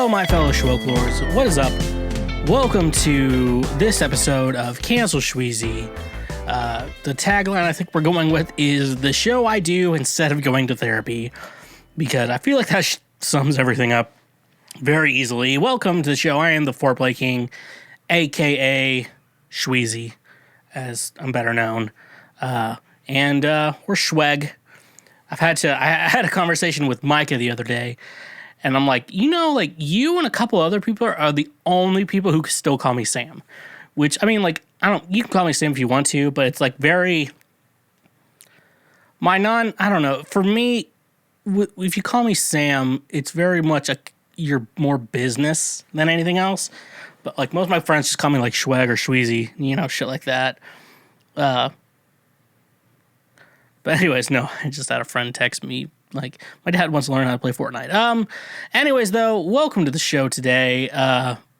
Hello, my fellow Schwoklords. What is up? Welcome to this episode of Cancel Schweezy. The tagline I think we're going with is the show I do instead of going to therapy, because I feel like that sums everything up very easily. Welcome to the show. I am the Foreplay King, aka Schweezy, as I'm better known. And we're Schweg. I had a conversation with Micah the other day, and I'm like, you and a couple other people are the only people who still call me Sam. Which, I mean, you can call me Sam if you want to, but it's like very, I don't know. For me, if you call me Sam, it's very much you're more business than anything else. But like most of my friends just call me like Schweg or Schweezy, shit like that. But anyways, no, I just had a friend text me, like, my dad wants to learn how to play Fortnite. Anyways, though, welcome to the show today,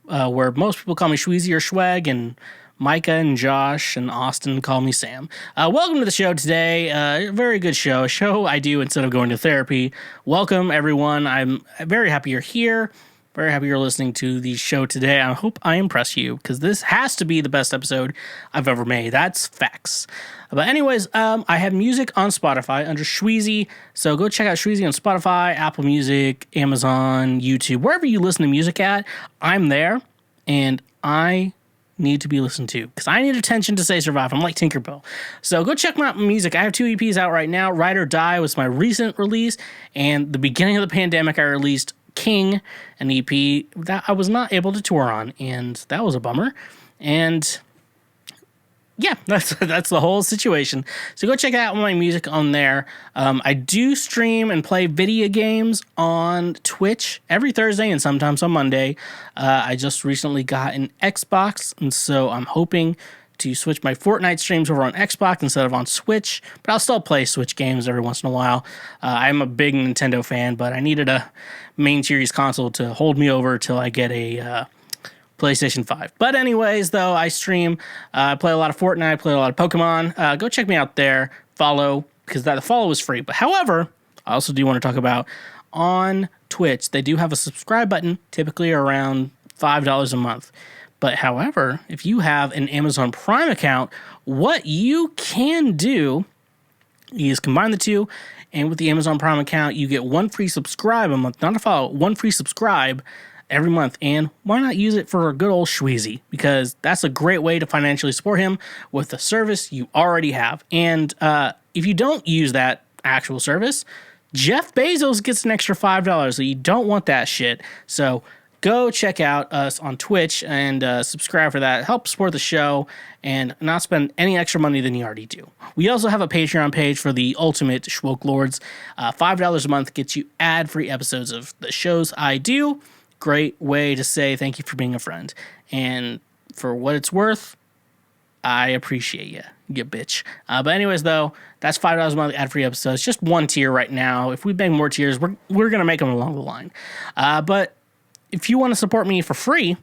where most people call me Schweezy or Schweg, and Micah and Josh and Austin call me Sam. Welcome to the show today. A very good show, a show I do instead of going to therapy. Welcome, everyone. I'm very happy you're here. Very happy you're listening to the show today. I hope I impress you, because this has to be the best episode I've ever made. That's facts. But anyways, I have music on Spotify under Schweezy, so go check out Schweezy on Spotify, Apple Music, Amazon, YouTube, wherever you listen to music at. I'm there, and I need to be listened to, because I need attention to stay survive. I'm like Tinkerbell. So go check my music. I have 2 EPs out right now. Ride or Die was my recent release, and the beginning of the pandemic I released King, an EP that I was not able to tour on, and that was a bummer. And yeah, that's the whole situation. So go check out my music on there. I do stream and play video games on Twitch every Thursday and sometimes on Monday. I just recently got an Xbox, and so I'm hoping to switch my Fortnite streams over on Xbox instead of on Switch, but I'll still play Switch games every once in a while. I'm a big Nintendo fan, but I needed a main series console to hold me over till I get a PlayStation 5. But anyways, though, I stream, I play a lot of Fortnite, play a lot of Pokemon. Go check me out there, follow, because the follow is free. But however, I also do want to talk about on Twitch, they do have a subscribe button, typically around $5 a month. But however, if you have an Amazon Prime account, what you can do is combine the two, and with the Amazon Prime account, you get one free subscribe a month, not a follow, one free subscribe every month. And why not use it for a good old Schweezy? Because that's a great way to financially support him with the service you already have. And if you don't use that actual service, Jeff Bezos gets an extra $5, so you don't want that shit. So go check out us on Twitch and subscribe for that. Help support the show and not spend any extra money than you already do. We also have a Patreon page for the ultimate Schwoklords. $5 a month gets you ad-free episodes of the shows I do. Great way to say thank you for being a friend. And for what it's worth, I appreciate you bitch. But anyways, though, that's $5 a month ad-free episodes. Just one tier right now. If we make more tiers, we're going to make them along the line. But if you want to support me for free,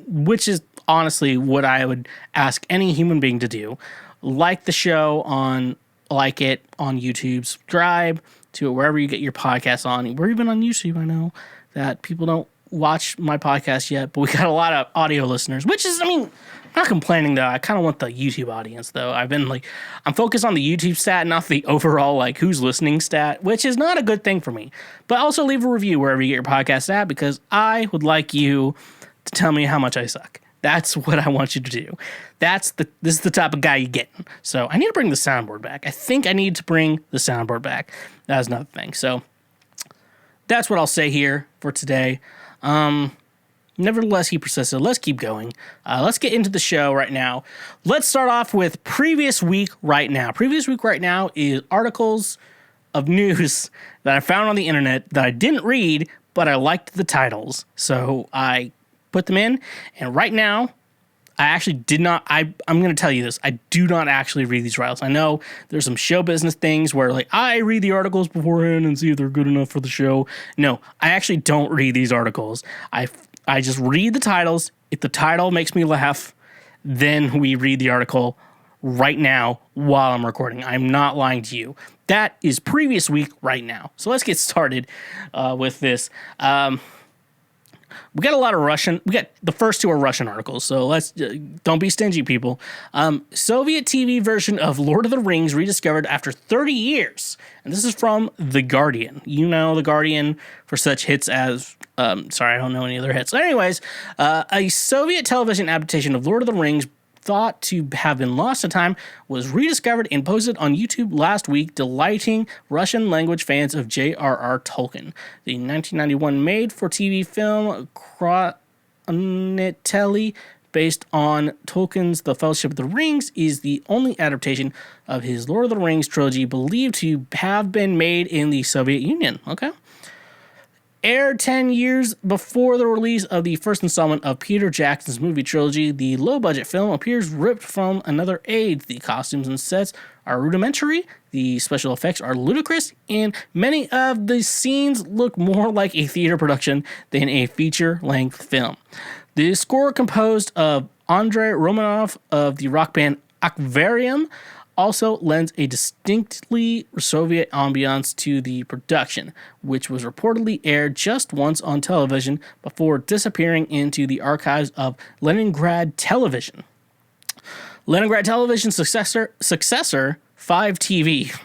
which is honestly what I would ask any human being to do, like the show on YouTube, subscribe to it wherever you get your podcasts on. We're even on YouTube. I know that people don't watch my podcast yet, but we got a lot of audio listeners, which is, I'm not complaining though. I kind of want the YouTube audience though. I'm focused on the YouTube stat, not the overall who's listening stat, which is not a good thing for me. But also leave a review wherever you get your podcast at, because I would like you to tell me how much I suck. That's what I want you to do. This is the type of guy you get. So I need to bring the soundboard back. I think I need to bring the soundboard back. That's another thing. So that's what I'll say here for today. Nevertheless, he persisted. Let's keep going. Let's get into the show right now. Let's start off with Previous Week Right Now. Previous Week Right Now is articles of news that I found on the internet that I didn't read, but I liked the titles. So I put them in, and right now, I actually did not, I'm going to tell you this, I do not actually read these articles. I know there's some show business things where I read the articles beforehand and see if they're good enough for the show. No, I actually don't read these articles. I just read the titles. If the title makes me laugh, then we read the article right now while I'm recording. I'm not lying to you. That is Previous Week Right Now. So let's get started with this. We got a lot of Russian. We got the first two are Russian articles, so let's don't be stingy, people. Soviet TV version of Lord of the Rings rediscovered after 30 years, and this is from The Guardian. You know The Guardian for such hits as. Sorry, I don't know any other hits. Anyways, a Soviet television adaptation of Lord of the Rings, thought to have been lost to time, was rediscovered and posted on YouTube last week, delighting Russian language fans of J.R.R. Tolkien. The 1991 made-for-TV film Chronically, based on Tolkien's The Fellowship of the Rings, is the only adaptation of his Lord of the Rings trilogy believed to have been made in the Soviet Union. Okay. Aired 10 years before the release of the first installment of Peter Jackson's movie trilogy, the low-budget film appears ripped from another age. The costumes and sets are rudimentary, the special effects are ludicrous, and many of the scenes look more like a theater production than a feature-length film. The score, composed of Andrei Romanov of the rock band Akvarium, also lends a distinctly Soviet ambiance to the production, which was reportedly aired just once on television before disappearing into the archives of Leningrad Television. Leningrad Television's successor 5 TV.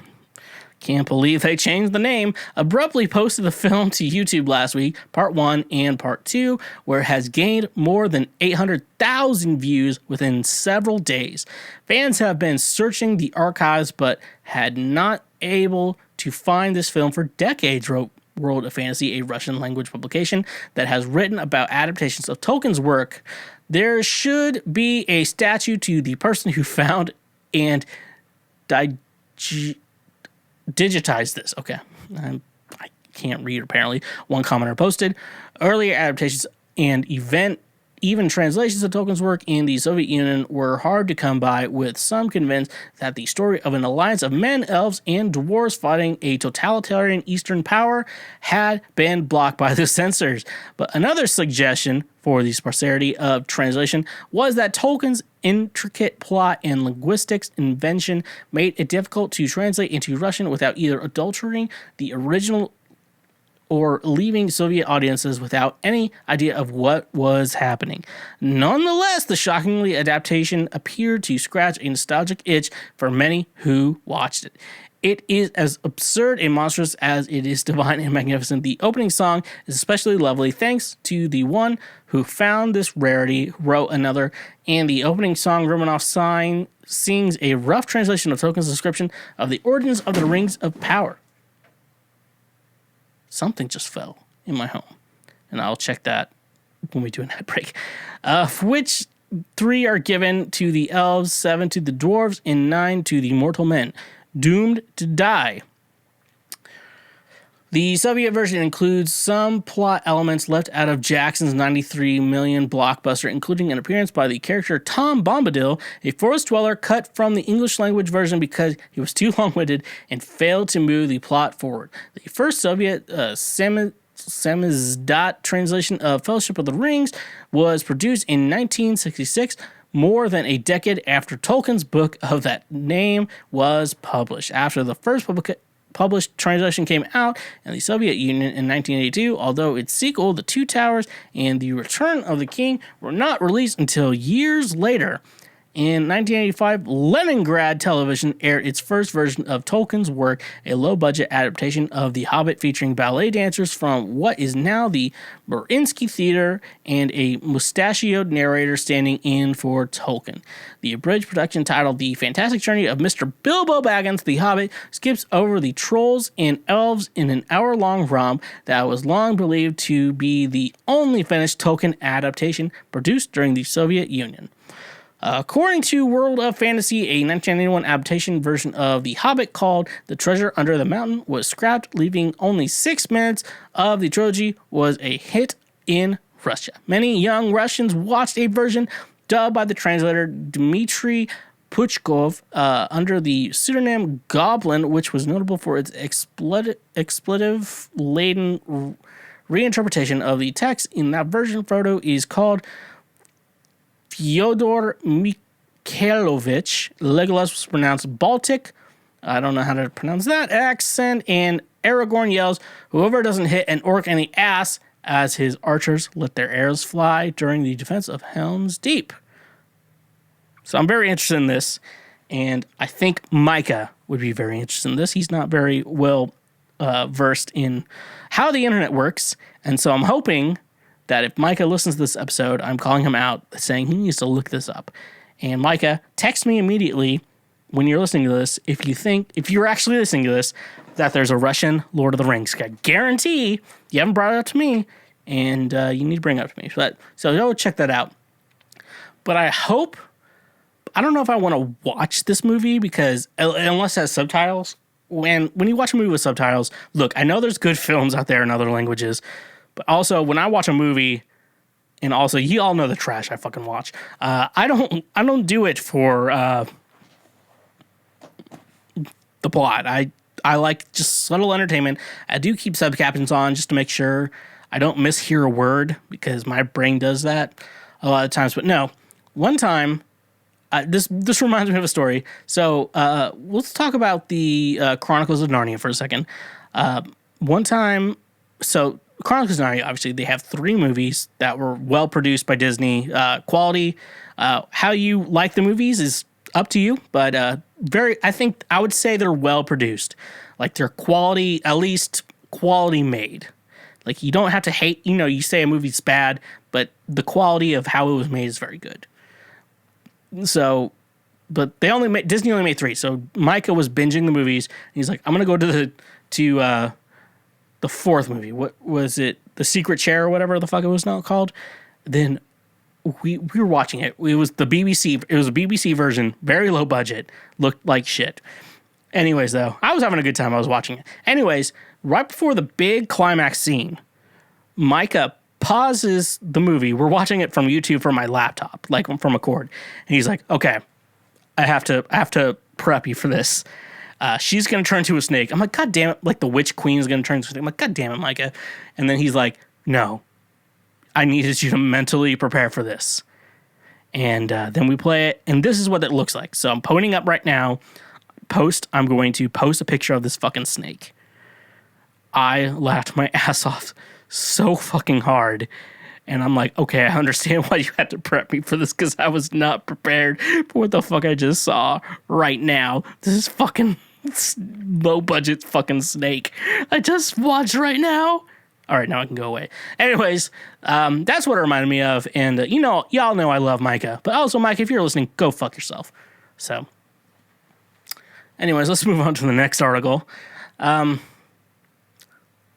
Can't believe they changed the name. Abruptly posted the film to YouTube last week, part 1 and part 2, where it has gained more than 800,000 views within several days. Fans have been searching the archives but had not able to find this film for decades, wrote World of Fantasy, a Russian language publication that has written about adaptations of Tolkien's work. There should be a statue to the person who found and digitize this. Okay. I can't read, apparently. One commenter posted, earlier adaptations and even translations of Tolkien's work in the Soviet Union were hard to come by, with some convinced that the story of an alliance of men, elves, and dwarves fighting a totalitarian Eastern power had been blocked by the censors. But another suggestion for the sparsity of translation was that Tolkien's intricate plot and linguistics invention made it difficult to translate into Russian without either adulterating the original or leaving Soviet audiences without any idea of what was happening. Nonetheless, the shockingly adaptation appeared to scratch a nostalgic itch for many who watched it. It is as absurd and monstrous as it is divine and magnificent. The opening song is especially lovely, thanks to the one who found this rarity, wrote another, and the opening song, Romanov sings a rough translation of Tolkien's description of the origins of the Rings of Power. Something just fell in my home, and I'll check that when we do an ad break. Which 3 are given to the elves, 7 to the dwarves, and 9 to the mortal men, doomed to die. The Soviet version includes some plot elements left out of Jackson's $93 million blockbuster, including an appearance by the character Tom Bombadil, a forest dweller cut from the English language version because he was too long-winded and failed to move the plot forward. The first Soviet samizdat translation of Fellowship of the Rings was produced in 1966, more than a decade after Tolkien's book of that name was published. After the first published translation came out in the Soviet Union in 1982, although its sequel, The Two Towers and The Return of the King, were not released until years later. In 1985, Leningrad Television aired its first version of Tolkien's work, a low-budget adaptation of The Hobbit featuring ballet dancers from what is now the Mariinsky Theater and a mustachioed narrator standing in for Tolkien. The abridged production, titled The Fantastic Journey of Mr. Bilbo Baggins, the Hobbit, skips over the trolls and elves in an hour-long romp that was long believed to be the only finished Tolkien adaptation produced during the Soviet Union. According to World of Fantasy, a 1991 adaptation version of The Hobbit called The Treasure Under the Mountain was scrapped, leaving only 6 minutes of the trilogy was a hit in Russia. Many young Russians watched a version dubbed by the translator Dmitry Puchkov under the pseudonym Goblin, which was notable for its expletive-laden reinterpretation of the text. In that version, Frodo is called Fyodor Mikhailovich. Legolas was pronounced Baltic. I don't know how to pronounce that accent. And Aragorn yells, "Whoever doesn't hit an orc in the ass as his archers let their arrows fly during the defense of Helm's Deep. So I'm very interested in this, and I think Micah would be very interested in this. He's not very well versed in how the internet works, and so I'm hoping that if Micah listens to this episode, I'm calling him out, saying he needs to look this up. And Micah, text me immediately when you're listening to this if you're actually listening to this, that there's a Russian Lord of the Rings. I guarantee you haven't brought it up to me, and you need to bring it up to me. So go check that out. But I don't know if I want to watch this movie because unless it has subtitles. When you watch a movie with subtitles, look, I know there's good films out there in other languages, but also when I watch a movie, and also you all know the trash I fucking watch. I don't do it for the plot. I like just subtle entertainment. I do keep subcaptions on just to make sure I don't mishear a word because my brain does that a lot of times. But no, one time. This reminds me of a story. So let's talk about the Chronicles of Narnia for a second. One time, so Chronicles of Narnia, obviously, they have 3 movies that were well produced by Disney. Quality, how you like the movies is up to you, but I would say they're well produced. Like they're quality, at least quality made. Like you don't have to hate, you say a movie's bad, but the quality of how it was made is very good. So, but Disney only made 3. So Micah was binging the movies. And he's like, I'm gonna go to the 4th movie. What was it? The Secret Chair or whatever the fuck it was not called. Then we were watching it. It was the BBC. It was a BBC version, very low budget, looked like shit. Anyways, though, I was having a good time. I was watching it. Anyways, right before the big climax scene, Micah pauses the movie. We're watching it from YouTube from my laptop, like from a cord. And he's like, okay, I have to prep you for this. She's going to turn into a snake. I'm like, God damn it. Like the witch queen is going to turn into a snake. I'm like, God damn it, Micah. And then he's like, no, I needed you to mentally prepare for this. And then we play it. And this is what it looks like. So I'm putting up right now. I'm going to post a picture of this fucking snake. I laughed my ass off so fucking hard. And I'm like, okay, I understand why you had to prep me for this because I was not prepared for what the fuck I just saw right now. This is fucking low budget fucking snake I just watched right now. All right, now I can go away. Anyways, that's what it reminded me of. And, y'all know I love Micah. But also, Micah, if you're listening, go fuck yourself. So, anyways, let's move on to the next article.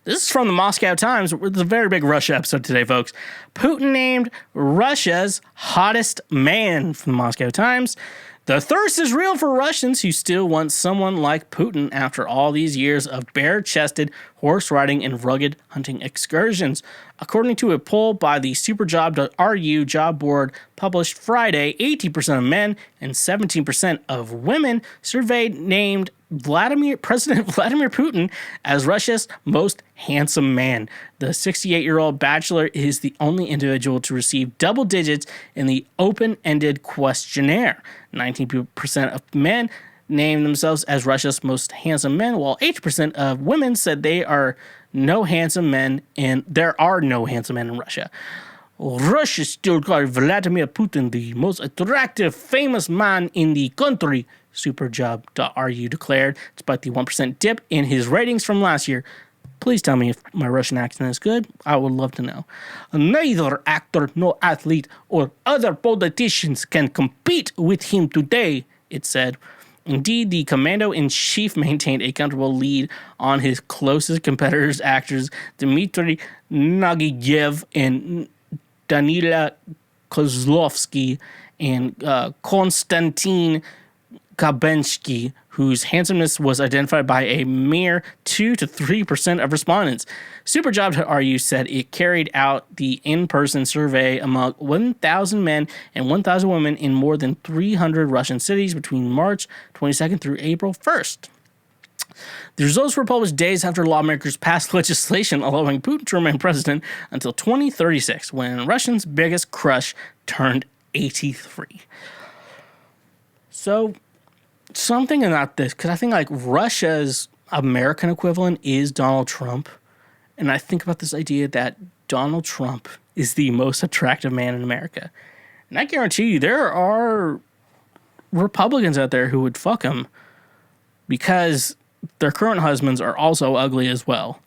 This is from the Moscow Times. It's a very big Russia episode today, folks. Putin named Russia's hottest man from the Moscow Times. The thirst is real for Russians who still want someone like Putin after all these years of bare-chested horse riding and rugged hunting excursions. According to a poll by the superjob.ru job board published Friday, 18% of men and 17% of women surveyed named President Vladimir Putin as Russia's most handsome man. The 68-year-old bachelor is the only individual to receive double digits in the open-ended questionnaire. 19% of men named themselves as Russia's most handsome men, while 8% of women said there are no handsome men in Russia. Russia still got Vladimir Putin the most attractive, famous man in the country, Superjob.ru declared, despite the 1% dip in his ratings from last year. Please tell me if my Russian accent is good. I would love to know. Neither actor nor athlete or other politicians can compete with him today, it said. Indeed, the commando-in-chief maintained a comfortable lead on his closest competitors, actors Dmitry Nagiyev and Danila Kozlovsky and Konstantin Kabensky, whose handsomeness was identified by a mere 2 to 3% of respondents. Superjob.ru said it carried out the in-person survey among 1,000 men and 1,000 women in more than 300 Russian cities between March 22nd through April 1st. The results were published days after lawmakers passed legislation allowing Putin to remain president until 2036, when Russians' biggest crush turned 83. So, something about this, because I think like Russia's American equivalent is Donald Trump. And I think about this idea that Donald Trump is the most attractive man in America. And I guarantee you there are Republicans out there who would fuck him because their current husbands are also ugly as well.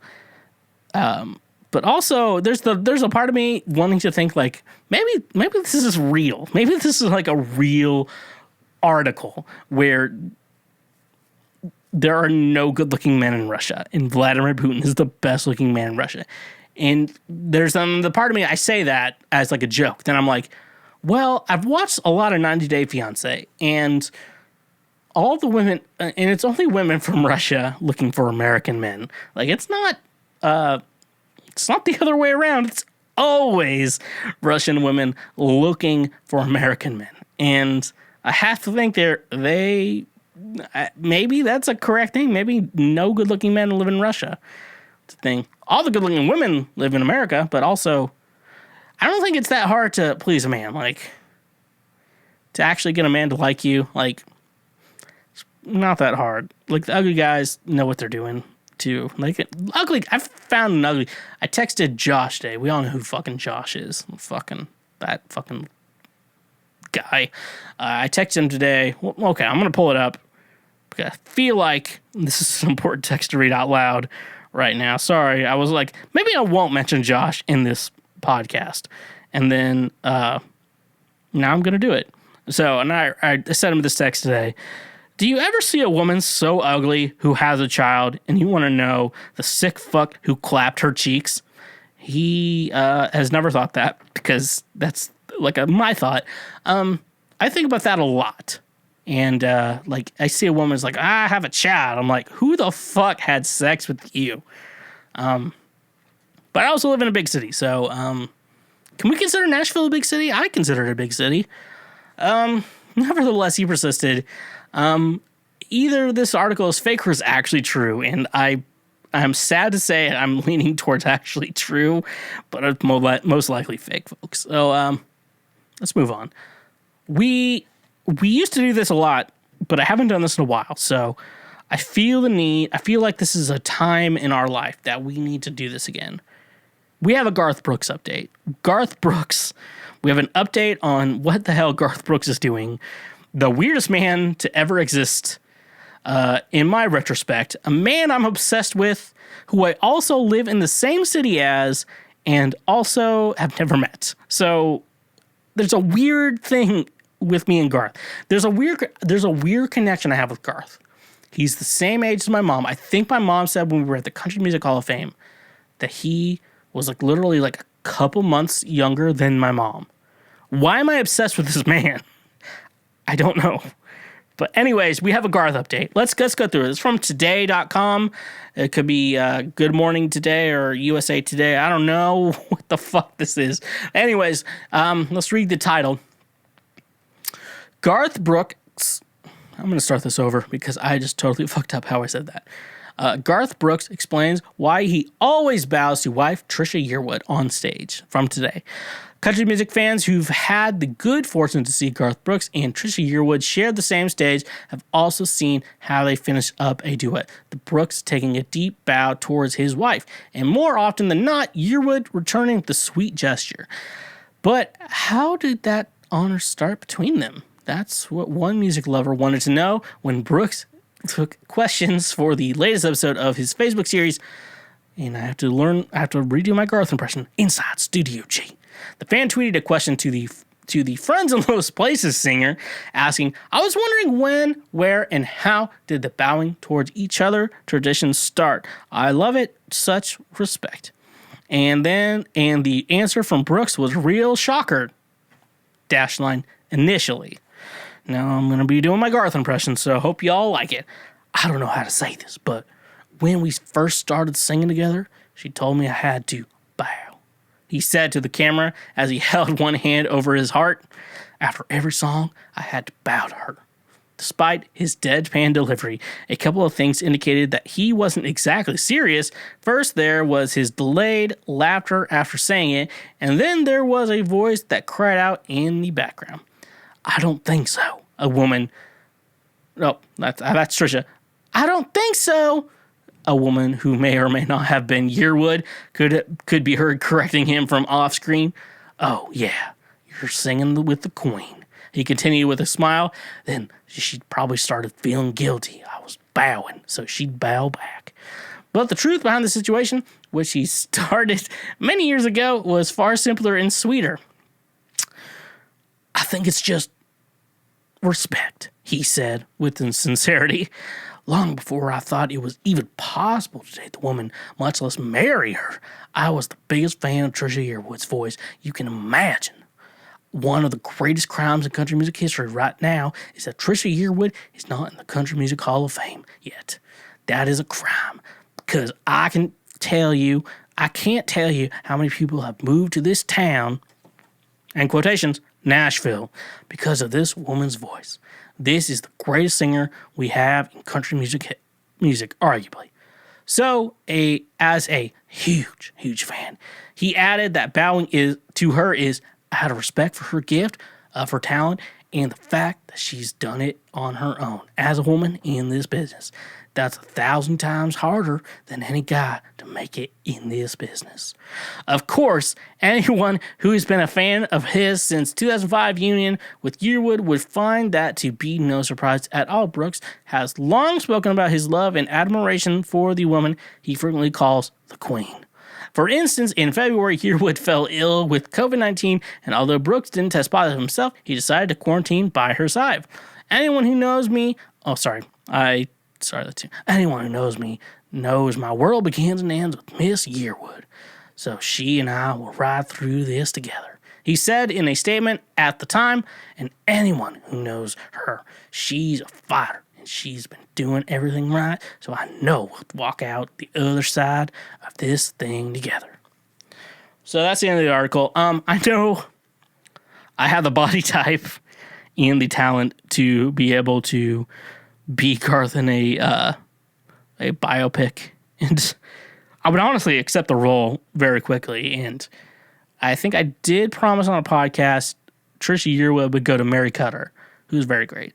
But also, there's a part of me wanting to think like maybe this is real. Maybe this is like a real article where there are no good-looking men in Russia, and Vladimir Putin is the best-looking man in Russia. And there's the part of me, I say that as like a joke. Then I'm like, well, I've watched a lot of 90 Day Fiancé, and all the women, and it's only women from Russia looking for American men. Like, it's not the other way around. It's always Russian women looking for American men. And I have to think maybe that's a correct thing. Maybe no good-looking men live in Russia. It's a thing. All the good-looking women live in America, but also, I don't think it's that hard to please a man. Like, to actually get a man to like you, like, it's not that hard. Like, the ugly guys know what they're doing, too. Like, I've found an ugly. I texted Josh today. We all know who fucking Josh is. That fucking guy. I texted him today. Well, okay, I'm going to pull it up. I feel like this is an important text to read out loud right now. Sorry, I was like, maybe I won't mention Josh in this podcast. And then now I'm going to do it. So, and I sent him this text today. Do you ever see a woman so ugly who has a child and you want to know the sick fuck who clapped her cheeks? He has never thought that because that's like my thought. I think about that a lot. And, like, I see a woman's like, I have a child. I'm like, who the fuck had sex with you? But I also live in a big city, so, can we consider Nashville a big city? I consider it a big city. Nevertheless, he persisted. Either this article is fake or is actually true, and I'm sad to say I'm leaning towards actually true, but it's most likely fake, folks. So, let's move on. We used to do this a lot, but I haven't done this in a while, so I feel like this is a time in our life that we need to do this again. We have a Garth Brooks update. We have an update on what the hell Garth Brooks is doing. The weirdest man to ever exist, in my retrospect. A man I'm obsessed with, who I also live in the same city as, and also have never met. So there's a weird thing with me and Garth. There's a weird connection I have with Garth. He's the same age as my mom. I think my mom said when we were at the Country Music Hall of Fame that he was like literally like a couple months younger than my mom. Why am I obsessed with this man? I don't know. But anyways, we have a Garth update. Let's go through it. It's from today.com. It could be Good Morning Today or USA Today. I don't know what the fuck this is. Anyways, let's read the title. Garth Brooks, I'm going to start this over because I just totally fucked up how I said that. Garth Brooks explains why he always bows to wife Trisha Yearwood on stage from Today. Country music fans who've had the good fortune to see Garth Brooks and Trisha Yearwood share the same stage have also seen how they finish up a duet, the Brooks taking a deep bow towards his wife, and more often than not, Yearwood returning the sweet gesture. But how did that honor start between them? That's what one music lover wanted to know when Brooks took questions for the latest episode of his Facebook series. And I have to redo my Garth impression. Inside Studio G. The fan tweeted a question to the Friends in Lowest Places singer, asking, I was wondering when, where, and how did the bowing towards each other tradition start? I love it. Such respect. And the answer from Brooks was real shocker. _ initially. Now I'm going to be doing my Garth impression, so I hope y'all like it. I don't know how to say this, but when we first started singing together, she told me I had to bow. He said to the camera as he held one hand over his heart. After every song, I had to bow to her. Despite his deadpan delivery, a couple of things indicated that he wasn't exactly serious. First, there was his delayed laughter after saying it, and then there was a voice that cried out in the background. I don't think so. A woman. Oh, that's Trisha. I don't think so. a woman who may or may not have been Yearwood could be heard correcting him from off screen. "Oh, yeah, you're singing with the queen." He continued with a smile. Then she probably started feeling guilty. I was bowing, so she'd bow back. But the truth behind the situation, which he started many years ago, was far simpler and sweeter. "I think it's just respect," he said with sincerity. "Long before I thought it was even possible to date the woman, much less marry her, I was the biggest fan of Trisha Yearwood's voice you can imagine. One of the greatest crimes in country music history right now is that Trisha Yearwood is not in the Country Music Hall of Fame yet. That is a crime, because I can't tell you how many people have moved to this town," and quotations, "Nashville, because of this woman's voice. This is the greatest singer we have in country music, arguably." So, as a huge fan, he added that bowing to her is out of respect for her gift, of her talent, and the fact that she's done it on her own as a woman in this business. That's 1,000 times harder than any guy to make it in this business. Of course, anyone who has been a fan of his since 2005 union with Yearwood would find that to be no surprise at all. Brooks has long spoken about his love and admiration for the woman he frequently calls the Queen. For instance, in February, Yearwood fell ill with COVID-19, and although Brooks didn't test positive himself, he decided to quarantine by her side. Anyone who knows me knows my world begins and ends with Miss Yearwood. So she and I will ride through this together," he said in a statement at the time. "And anyone who knows her, she's a fighter, and she's been doing everything right, so I know we'll walk out the other side of this thing together." So that's the end of the article. I know I have the body type and the talent to be able to be Garth in a biopic, and I would honestly accept the role very quickly. And I think I did promise on a podcast Trisha Yearwood would go to Mary Cutter, who's very great.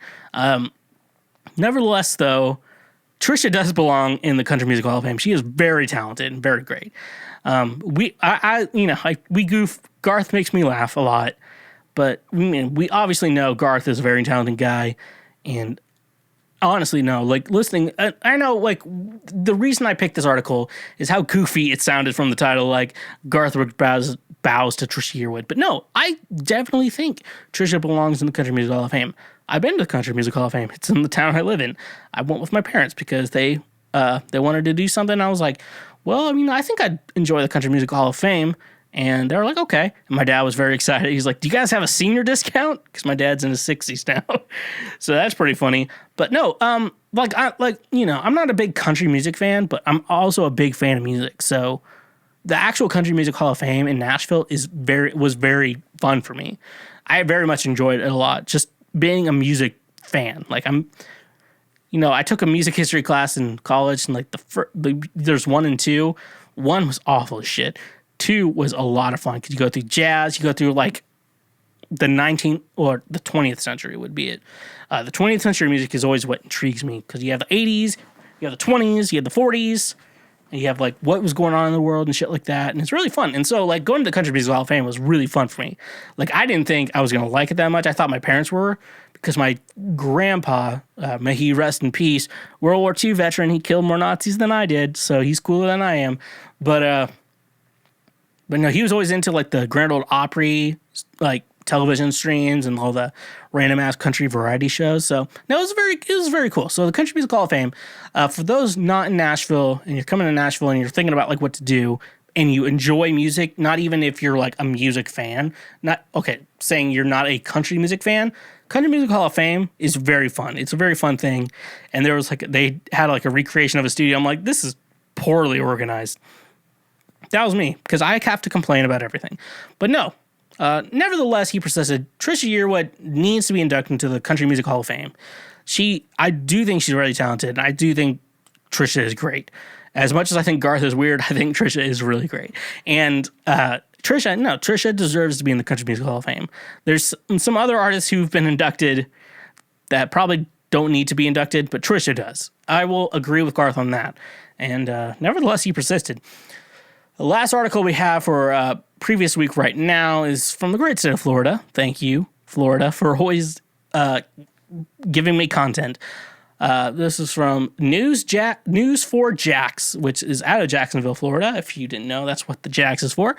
Nevertheless, though, Trisha does belong in the Country Music Hall of Fame. She is very talented and very great. We goof. Garth makes me laugh a lot, but we obviously know Garth is a very talented guy, and honestly, no, listening, I know, the reason I picked this article is how goofy it sounded from the title, Garth Brooks bows to Trisha Yearwood. But no, I definitely think Trisha belongs in the Country Music Hall of Fame. I've been to the Country Music Hall of Fame. It's in the town I live in. I went with my parents because they wanted to do something. And I was like, well, I think I'd enjoy the Country Music Hall of Fame. And they were like, okay. And my dad was very excited. He's like, "Do you guys have a senior discount?" Because my dad's in his 60s now. So that's pretty funny. But no, I'm not a big country music fan, but I'm also a big fan of music. So the actual Country Music Hall of Fame in Nashville was very fun for me. I very much enjoyed it a lot, just being a music fan. I took a music history class in college, and there's 1 and 2. 1 was awful as shit. 2 was a lot of fun because you go through jazz, you go through the 19th or the 20th century would be it. The 20th century music is always what intrigues me because you have the 80s, you have the 20s, you have the 40s, and you have what was going on in the world and shit like that, and it's really fun. And so going to the Country Music Hall of Fame was really fun for me. I didn't think I was gonna like it that much. I thought my parents were, because my grandpa, may he rest in peace, World War II veteran, he killed more Nazis than I did, so he's cooler than I am. But no, he was always into the Grand Ole Opry, television streams and all the random ass country variety shows. So no, it was very cool. So the Country Music Hall of Fame, for those not in Nashville and you're coming to Nashville and you're thinking about what to do and you enjoy music, not even if you're a music fan, saying you're not a country music fan, Country Music Hall of Fame is very fun. It's a very fun thing. And there was they had a recreation of a studio. I'm like, this is poorly organized. That was me, because I have to complain about everything. But no, nevertheless, he persisted. Trisha Yearwood needs to be inducted into the Country Music Hall of Fame. I do think she's really talented, and I do think Trisha is great. As much as I think Garth is weird, I think Trisha is really great. And Trisha deserves to be in the Country Music Hall of Fame. There's some other artists who've been inducted that probably don't need to be inducted, but Trisha does. I will agree with Garth on that. And nevertheless, he persisted. The last article we have for previous week right now is from the great state of Florida. Thank you, Florida, for always giving me content. This is from News4Jax, which is out of Jacksonville, Florida. If you didn't know, that's what the Jax is for.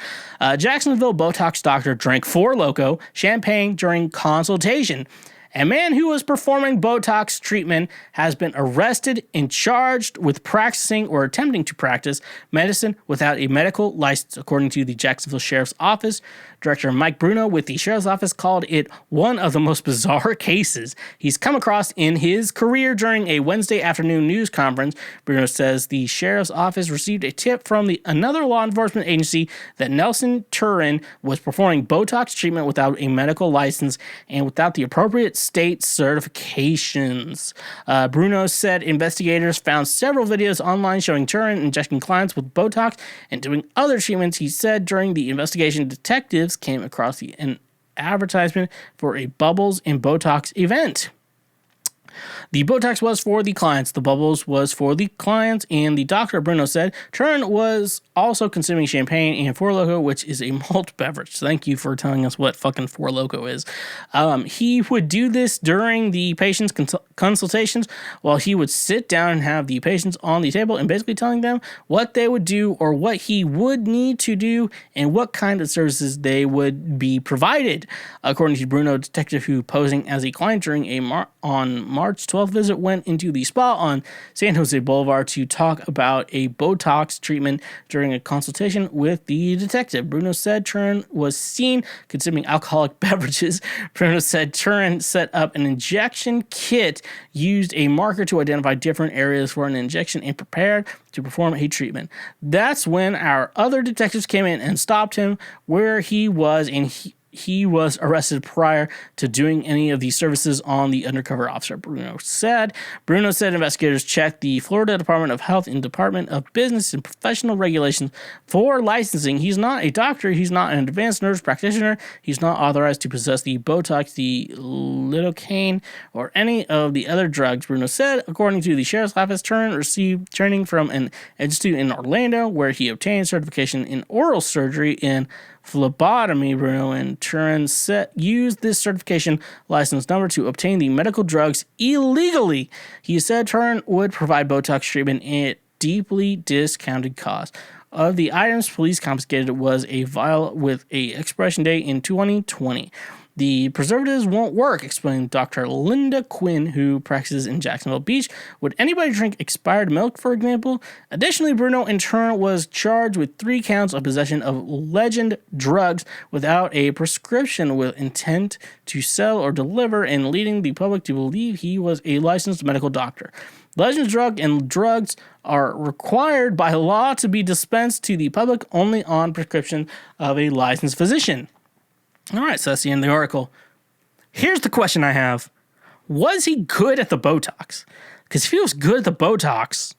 Jacksonville Botox doctor drank 4 Loko champagne during consultation. A man who was performing Botox treatment has been arrested and charged with practicing or attempting to practice medicine without a medical license, according to the Jacksonville Sheriff's Office. Director Mike Bruno with the Sheriff's Office called it one of the most bizarre cases he's come across in his career. During a Wednesday afternoon news conference, Bruno says the Sheriff's Office received a tip from another law enforcement agency that Nelson Turin was performing Botox treatment without a medical license and without the appropriate state certifications. Bruno said investigators found several videos online showing Turin injecting clients with Botox and doing other treatments. He said during the investigation, detectives came across an advertisement for a Bubbles and Botox event. The Botox was for the clients, the Bubbles was for the clients, and the doctor, Bruno said, Turin was also consuming champagne and 4 Loko, which is a malt beverage. Thank you for telling us what fucking 4 Loko is. He would do this during the patient's consultations while he would sit down and have the patients on the table and basically telling them what they would do or what he would need to do and what kind of services they would be provided. According to Bruno, detective who posing as a client during on March 12th visit went into the spa on San Jose Boulevard to talk about a Botox treatment during a consultation with the detective. Bruno said Turin was seen consuming alcoholic beverages. Bruno said Turin set up an injection kit, used a marker to identify different areas for an injection, and prepared to perform a treatment. That's when our other detectives came in and stopped him where he was, and he was arrested prior to doing any of these services on the undercover officer, Bruno said. Bruno said investigators checked the Florida Department of Health and Department of Business and Professional Regulations for licensing. He's not a doctor. He's not an advanced nurse practitioner. He's not authorized to possess the Botox, the lidocaine, or any of the other drugs, Bruno said. According to the Sheriff's Office, Turin received training from an institute in Orlando where he obtained certification in oral surgery and phlebotomy. Bruno and Turin used this certification license number to obtain the medical drugs illegally. He said Turin would provide Botox treatment at deeply discounted cost. Of the items police confiscated was a vial with a expiration date in 2020. The preservatives won't work, explained Dr. Linda Quinn, who practices in Jacksonville Beach. Would anybody drink expired milk, for example? Additionally, Bruno in turn was charged with 3 counts of possession of legend drugs without a prescription with intent to sell or deliver and leading the public to believe he was a licensed medical doctor. Legend drugs are required by law to be dispensed to the public only on prescription of a licensed physician. All right, so that's the end of the article. Here's the question I have. Was he good at the Botox? Because if he was good at the Botox,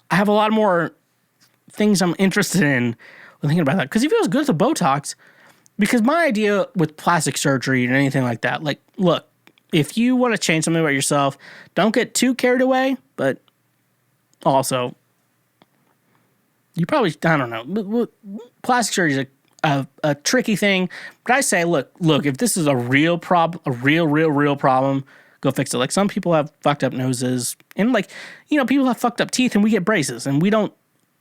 I have a lot more things I'm interested in when thinking about that. Because if he was good at the Botox, because my idea with plastic surgery and anything like that, like, look, if you want to change something about yourself, don't get too carried away, but also, you probably, I don't know, plastic surgery is a tricky thing, but I say, look, if this is a real problem, a real problem, go fix it. Like, some people have fucked up noses, and like, you know, people have fucked up teeth, and we get braces, and we don't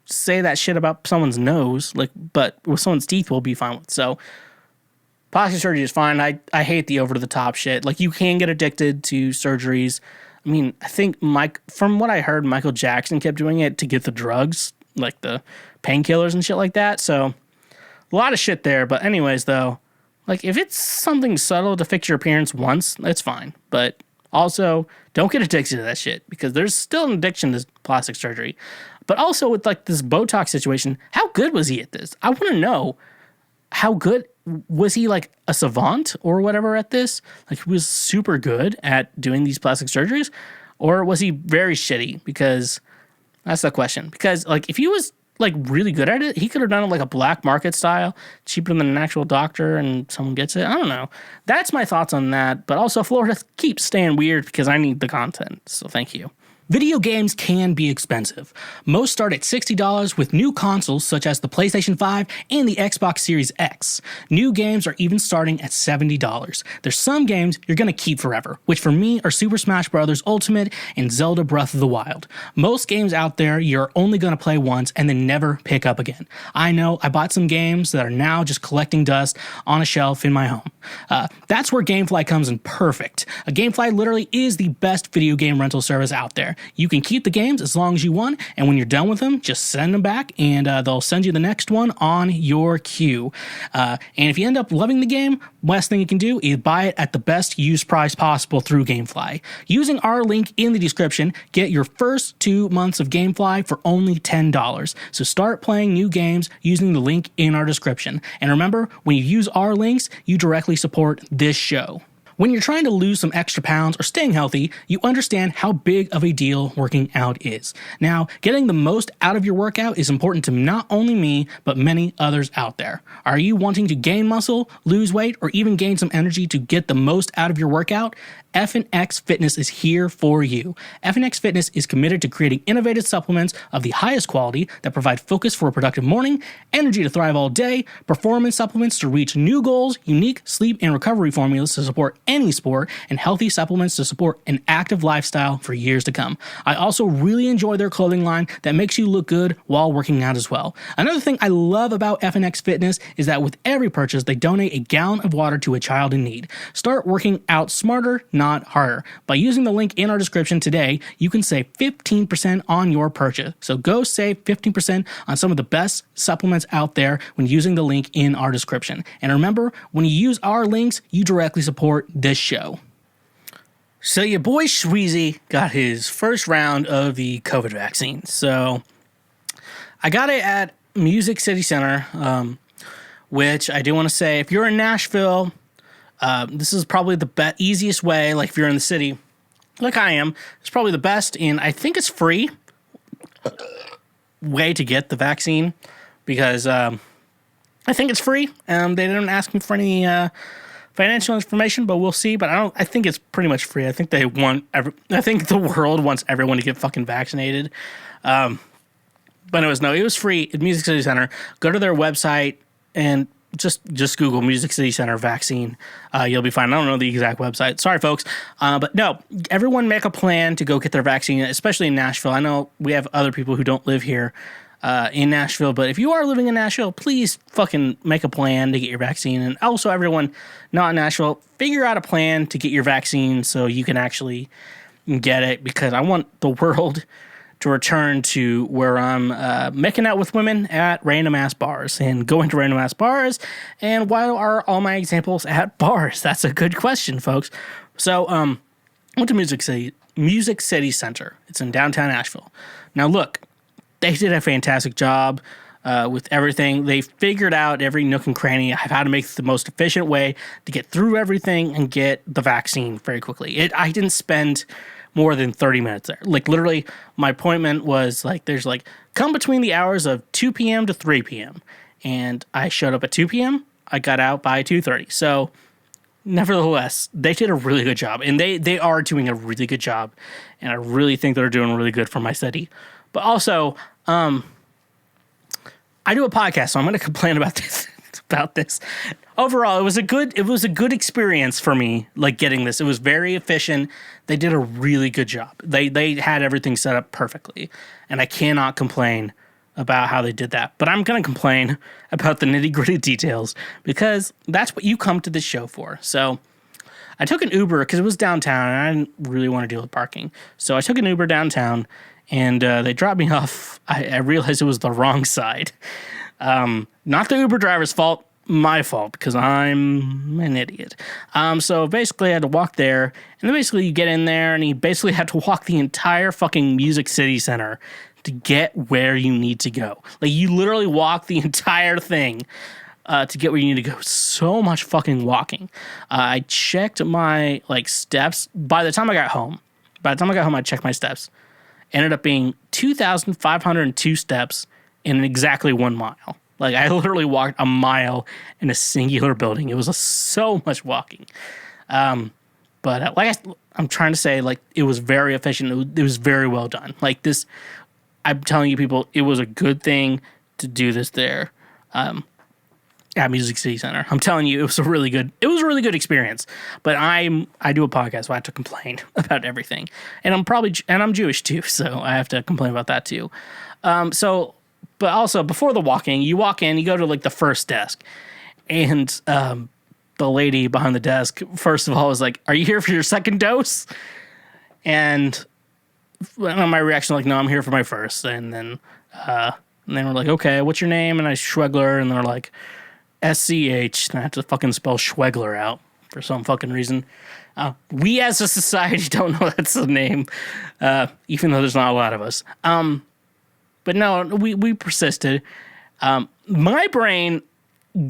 say that shit about someone's nose, like, but with someone's teeth, we'll be fine with. So, plastic surgery is fine. I hate the over-the-top shit. Like, you can get addicted to surgeries. I mean, I think from what I heard, Michael Jackson kept doing it to get the drugs, like the painkillers and shit like that, so a lot of shit there. But anyways, though, like, if it's something subtle to fix your appearance once, that's fine. But also, don't get addicted to that shit, because there's still an addiction to plastic surgery. But also with, like, this Botox situation, how good was he at this? I want to know, how good was he, like a savant or whatever at this? Like, he was super good at doing these plastic surgeries? Or was he very shitty? Because that's the question. Because, like, if he was like really good at it. He could have done it like a black market style, cheaper than an actual doctor, and someone gets it. I don't know. That's my thoughts on that. But also, Florida keeps staying weird because I need the content. So thank you. Video games can be expensive. Most start at $60 with new consoles such as the PlayStation 5 and the Xbox Series X. New games are even starting at $70. There's some games you're going to keep forever, which for me are Super Smash Bros. Ultimate and Zelda Breath of the Wild. Most games out there you're only going to play once and then never pick up again. I know I bought some games that are now just collecting dust on a shelf in my home. That's where GameFly comes in perfect. GameFly literally is the best video game rental service out there. You can keep the games as long as you want, and when you're done with them, just send them back, and they'll send you the next one on your queue. And if you end up loving the game, best thing you can do is buy it at the best used price possible through GameFly. Using our link in the description, get your first 2 months of GameFly for only $10. So start playing new games using the link in our description. And remember, when you use our links, you directly support this show. When you're trying to lose some extra pounds or staying healthy, you understand how big of a deal working out is. Now, getting the most out of your workout is important to not only me, but many others out there. Are you wanting to gain muscle, lose weight, or even gain some energy to get the most out of your workout? FNX Fitness is here for you. FNX Fitness is committed to creating innovative supplements of the highest quality that provide focus for a productive morning, energy to thrive all day, performance supplements to reach new goals, unique sleep and recovery formulas to support any sport, and healthy supplements to support an active lifestyle for years to come. I also really enjoy their clothing line that makes you look good while working out as well. Another thing I love about FNX Fitness is that with every purchase, they donate a gallon of water to a child in need. Start working out smarter, not harder. By using the link in our description today, you can save 15% on your purchase. So go save 15% on some of the best supplements out there when using the link in our description. And remember, when you use our links, you directly support this show. So your boy Schweezy got his first round of the COVID vaccine. So I got it at Music City Center, which I do want to say, if you're in Nashville, this is probably the easiest way, like if you're in the city, like I am, it's probably the best, and I think it's free way to get the vaccine, because I think it's free. They didn't ask me for any financial information, but we'll see. But I think it's pretty much free. I think I think the world wants everyone to get fucking vaccinated. But it was free at Music City Center. Go to their website and just Google Music City Center vaccine. You'll be fine. I don't know the exact website. Sorry, folks. But no, everyone make a plan to go get their vaccine, especially in Nashville. I know we have other people who don't live here in Nashville, but if you are living in Nashville, please fucking make a plan to get your vaccine. And also, everyone not in Nashville, figure out a plan to get your vaccine so you can actually get it, because I want the world to return to where I'm making out with women at random ass bars and going to random ass bars. And why are all my examples at bars? That's a good question, folks. So, I went to Music City Center. It's in downtown Nashville. Now, look, they did a fantastic job with everything. They figured out every nook and cranny of how to make the most efficient way to get through everything and get the vaccine very quickly. I didn't spend more than 30 minutes there. Like, literally, my appointment was come between the hours of 2 p.m. to 3 p.m. And I showed up at 2 p.m. I got out by 2:30. So, nevertheless, they did a really good job. And they are doing a really good job. And I really think they're doing really good for my city. But also, I do a podcast, so I'm going to complain about this. Overall, it was a good experience for me, like getting this. It was very efficient. They did a really good job. They had everything set up perfectly, and I cannot complain about how they did that. But I'm going to complain about the nitty-gritty details, because that's what you come to this show for. So I took an Uber because it was downtown, and I didn't really want to deal with parking. So I took an Uber downtown, and they dropped me off. I realized it was the wrong side. Not the Uber driver's fault. My fault, because I'm an idiot. So basically I had to walk there, and then basically you get in there, and you basically have to walk the entire fucking Music City Center to get where you need to go. Like, you literally walk the entire thing to get where you need to go. So much fucking walking. I checked my, steps. By the time I got home, I checked my steps. Ended up being 2,502 steps in exactly 1 mile. Like, I literally walked a mile in a singular building. It was so much walking. But I'm trying to say, like, it was very efficient. It was very well done. Like, this, I'm telling you, people, it was a good thing to do this there at Music City Center. I'm telling you, it was a really good experience. But I do a podcast, so I have to complain about everything. And I'm Jewish too, so I have to complain about that too. But also, before the walk-in, you walk in, you go to, like, the first desk. And the lady behind the desk, first of all, was like, "Are you here for your second dose?" And my reaction, like, "No, I'm here for my first." And then we're like, "Okay, what's your name?" And I Schwegler, and they're like, SCH. And I have to fucking spell Schwegler out for some fucking reason. We as a society don't know that's the name, even though there's not a lot of us. But no, we persisted. My brain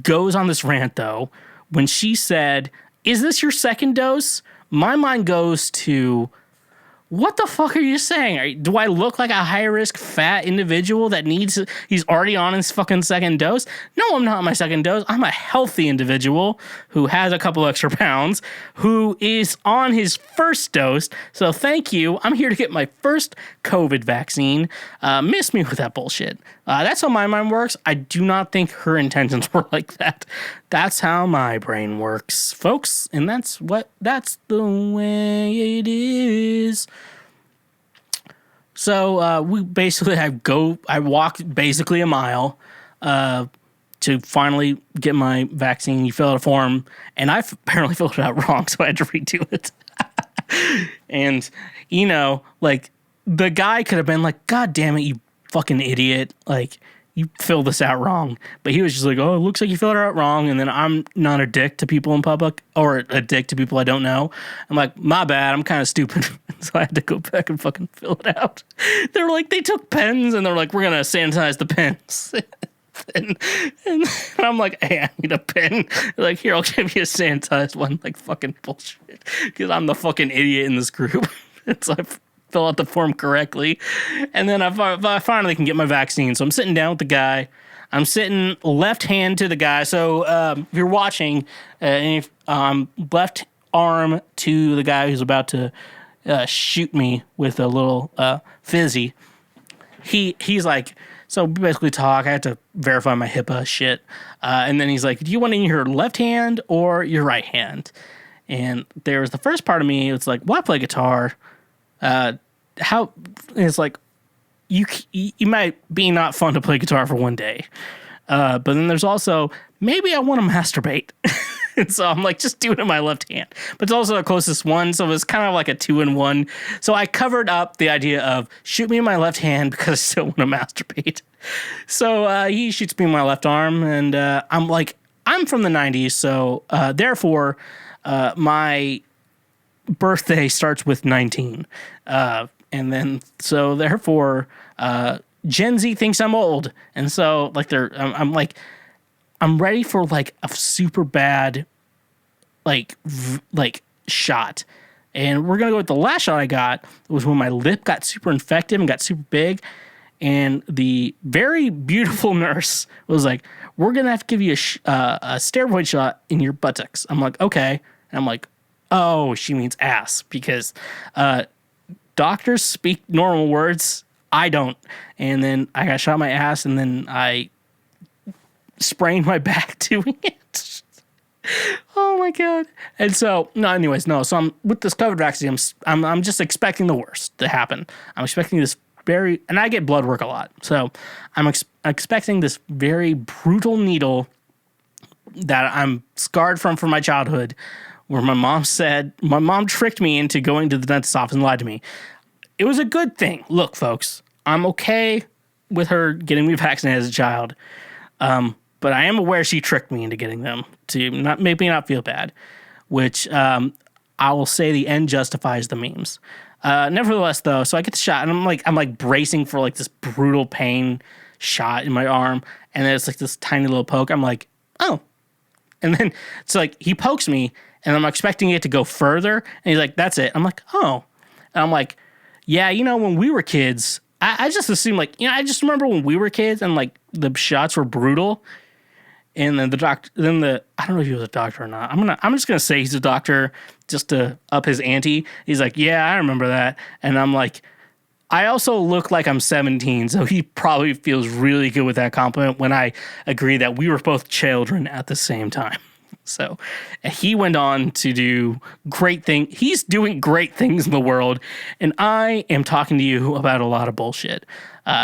goes on this rant, though. When she said, "Is this your second dose?" My mind goes to, what the fuck are you saying? Do I look like a high-risk fat individual that he's already on his fucking second dose? No, I'm not on my second dose. I'm a healthy individual who has a couple extra pounds, who is on his first dose. So thank you. I'm here to get my first COVID vaccine. Miss me with that bullshit. That's how my mind works. I do not think her intentions were like that. That's how my brain works, folks. And that's the way it is. So I walked basically a mile to finally get my vaccine. You fill out a form, and I apparently filled it out wrong, so I had to redo it. And, like, the guy could have been like, "God damn it, you fucking idiot. Like, you filled this out wrong." But he was just like, "Oh, it looks like you filled it out wrong." And then I'm not a dick to people in public, or a dick to people I don't know. I'm like, "My bad, I'm kind of stupid." So I had to go back and fucking fill it out. They're like, they took pens and they're like, "We're going to sanitize the pens." and I'm like, "Hey, I need a pen." They're like, "Here, I'll give you a sanitized one." Like, fucking bullshit. Because I'm the fucking idiot in this group. And so I fill out the form correctly. And then I finally can get my vaccine. So I'm sitting down with the guy. I'm sitting left hand to the guy. So if you're watching, left arm to the guy who's about to shoot me with a little fizzy. He's like, so we basically talk. I had to verify my HIPAA shit. And then he's like, "Do you want it in your left hand or your right hand?" And there was the first part of me. It's like, "Well, I play guitar. How?" And it's like, you might be not fun to play guitar for one day. But then there's also, maybe I want to masturbate. And so I'm like, just do it in my left hand. But it's also the closest one, so it's kind of like a 2-in-1. So I covered up the idea of shoot me in my left hand because I still want to masturbate. So he shoots me in my left arm, and I'm like, I'm from the 90s, so therefore my birthday starts with 19. And then, so therefore, Gen Z thinks I'm old. And so, like, I'm like, I'm ready for, like, a super bad, like shot. And we're going to go with the last shot I got. It was when my lip got super infected and got super big. And the very beautiful nurse was like, "We're going to have to give you a steroid shot in your buttocks." I'm like, "Okay." And I'm like, "Oh, she means ass." Because doctors speak normal words. I don't. And then I got shot in my ass, and then I sprained my back doing it. Oh my god. And so, so I'm with this COVID vaccine, I'm just expecting the worst to happen. I'm expecting this and I get blood work a lot. So I'm expecting this very brutal needle that I'm scarred from my childhood, where my mom tricked me into going to the dentist's office and lied to me. It was a good thing. Look, folks, I'm okay with her getting me vaccinated as a child. But I am aware she tricked me into getting them to not make me not feel bad, which I will say the end justifies the memes. Nevertheless, though, so I get the shot, and I'm like bracing for like this brutal pain shot in my arm, and then it's like this tiny little poke. I'm like, "Oh," and then it's like he pokes me, and I'm expecting it to go further, and he's like, "That's it." I'm like, "Oh," and I'm like, "Yeah, when we were kids, I just assume, like, I just remember when we were kids and, like, the shots were brutal. And then I don't know if he was a doctor or not. I'm just gonna say he's a doctor just to up his ante. He's like, yeah, I remember that. And I'm like, I also look like I'm 17, so he probably feels really good with that compliment when I agree that we were both children at the same time. So he went on to do great things. He's doing great things in the world, and I am talking to you about a lot of bullshit.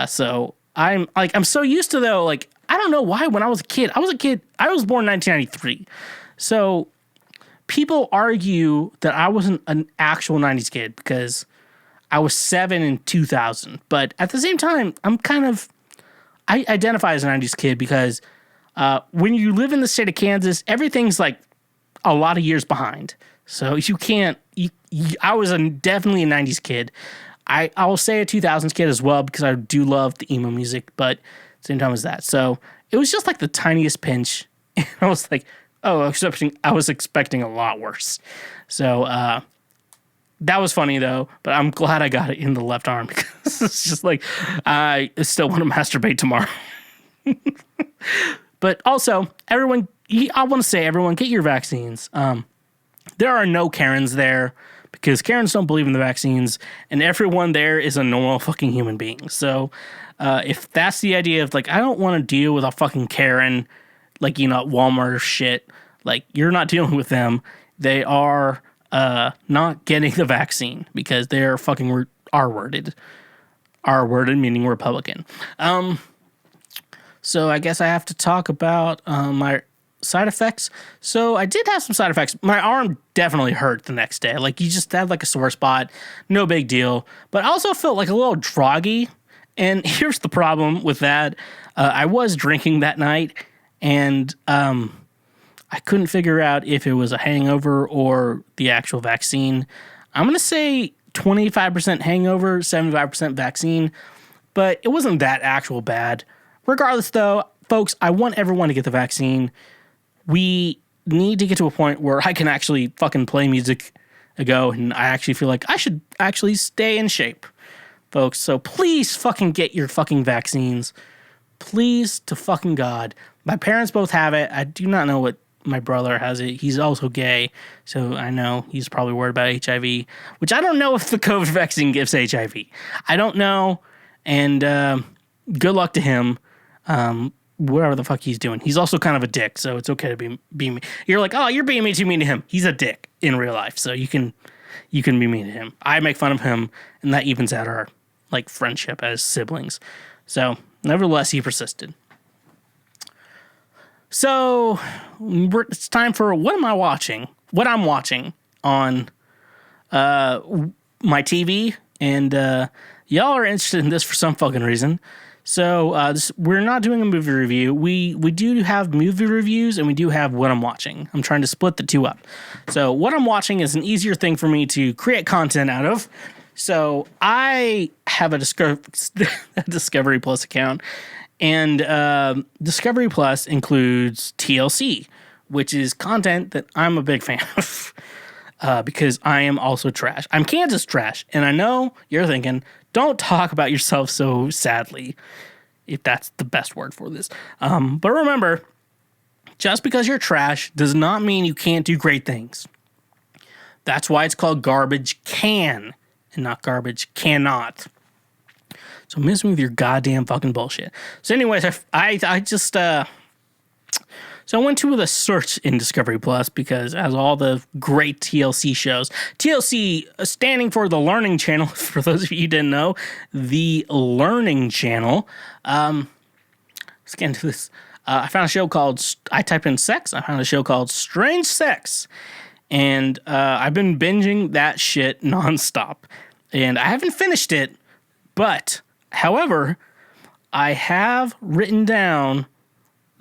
So I'm so used to, though, like, I don't know why when I was a kid, I was born in 1993. So people argue that I wasn't an actual 90s kid because I was 7 in 2000. But at the same time, I identify as a 90s kid because when you live in the state of Kansas, everything's like a lot of years behind. So you can't, I was definitely a 90s kid. I will say a 2000s kid as well because I do love the emo music, but same time as that. So it was just like the tiniest pinch. And I was like, oh, I was expecting a lot worse. So that was funny, though. But I'm glad I got it in the left arm because it's just like, I still want to masturbate tomorrow. But also, everyone, I want to say, everyone, get your vaccines. There are no Karens there because Karens don't believe in the vaccines. And everyone there is a normal fucking human being. So if that's the idea of, like, I don't want to deal with a fucking Karen, like, at Walmart or shit, like, you're not dealing with them. They are not getting the vaccine because they're fucking R-worded. R-worded meaning Republican. So I guess I have to talk about my side effects. So I did have some side effects. My arm definitely hurt the next day. Like, you just had like a sore spot. No big deal. But I also felt like a little droggy. And here's the problem with that. I was drinking that night, and I couldn't figure out if it was a hangover or the actual vaccine. I'm going to say 25% hangover, 75% vaccine, but it wasn't that actual bad. Regardless, though, folks, I want everyone to get the vaccine. We need to get to a point where I can actually fucking play music and I actually feel like I should actually stay in shape, folks. So please fucking get your fucking vaccines. Please, to fucking God. My parents both have it. I do not know what my brother has it. He's also gay, so I know he's probably worried about HIV, which I don't know if the COVID vaccine gives HIV. I don't know, and good luck to him. Whatever the fuck he's doing. He's also kind of a dick, so it's okay to be mean. You're like, oh, you're being too mean to him. He's a dick in real life, so you can be mean to him. I make fun of him, and that evens out our like friendship as siblings. So, nevertheless, he persisted. So, it's time for what am I watching? What I'm watching on my TV, and y'all are interested in this for some fucking reason. So, we're not doing a movie review. We do have movie reviews, and we do have what I'm watching. I'm trying to split the two up. So, what I'm watching is an easier thing for me to create content out of. So, I have a Discovery Plus account, and Discovery Plus includes TLC, which is content that I'm a big fan of because I am also trash. I'm Kansas trash, and I know you're thinking, don't talk about yourself so sadly, if that's the best word for this. But remember, just because you're trash does not mean you can't do great things. That's why it's called Garbage Can and not Garbage Cannot. So miss me with your goddamn fucking bullshit. So anyways, I just so I went to the search in Discovery Plus because it has all the great TLC shows. TLC standing for the Learning Channel. For those of you who didn't know, the Learning Channel. Let's get into this. I found a show called. I typed in sex. I found a show called Strange Sex, and I've been binging that shit nonstop, and I haven't finished it, but. However, I have written down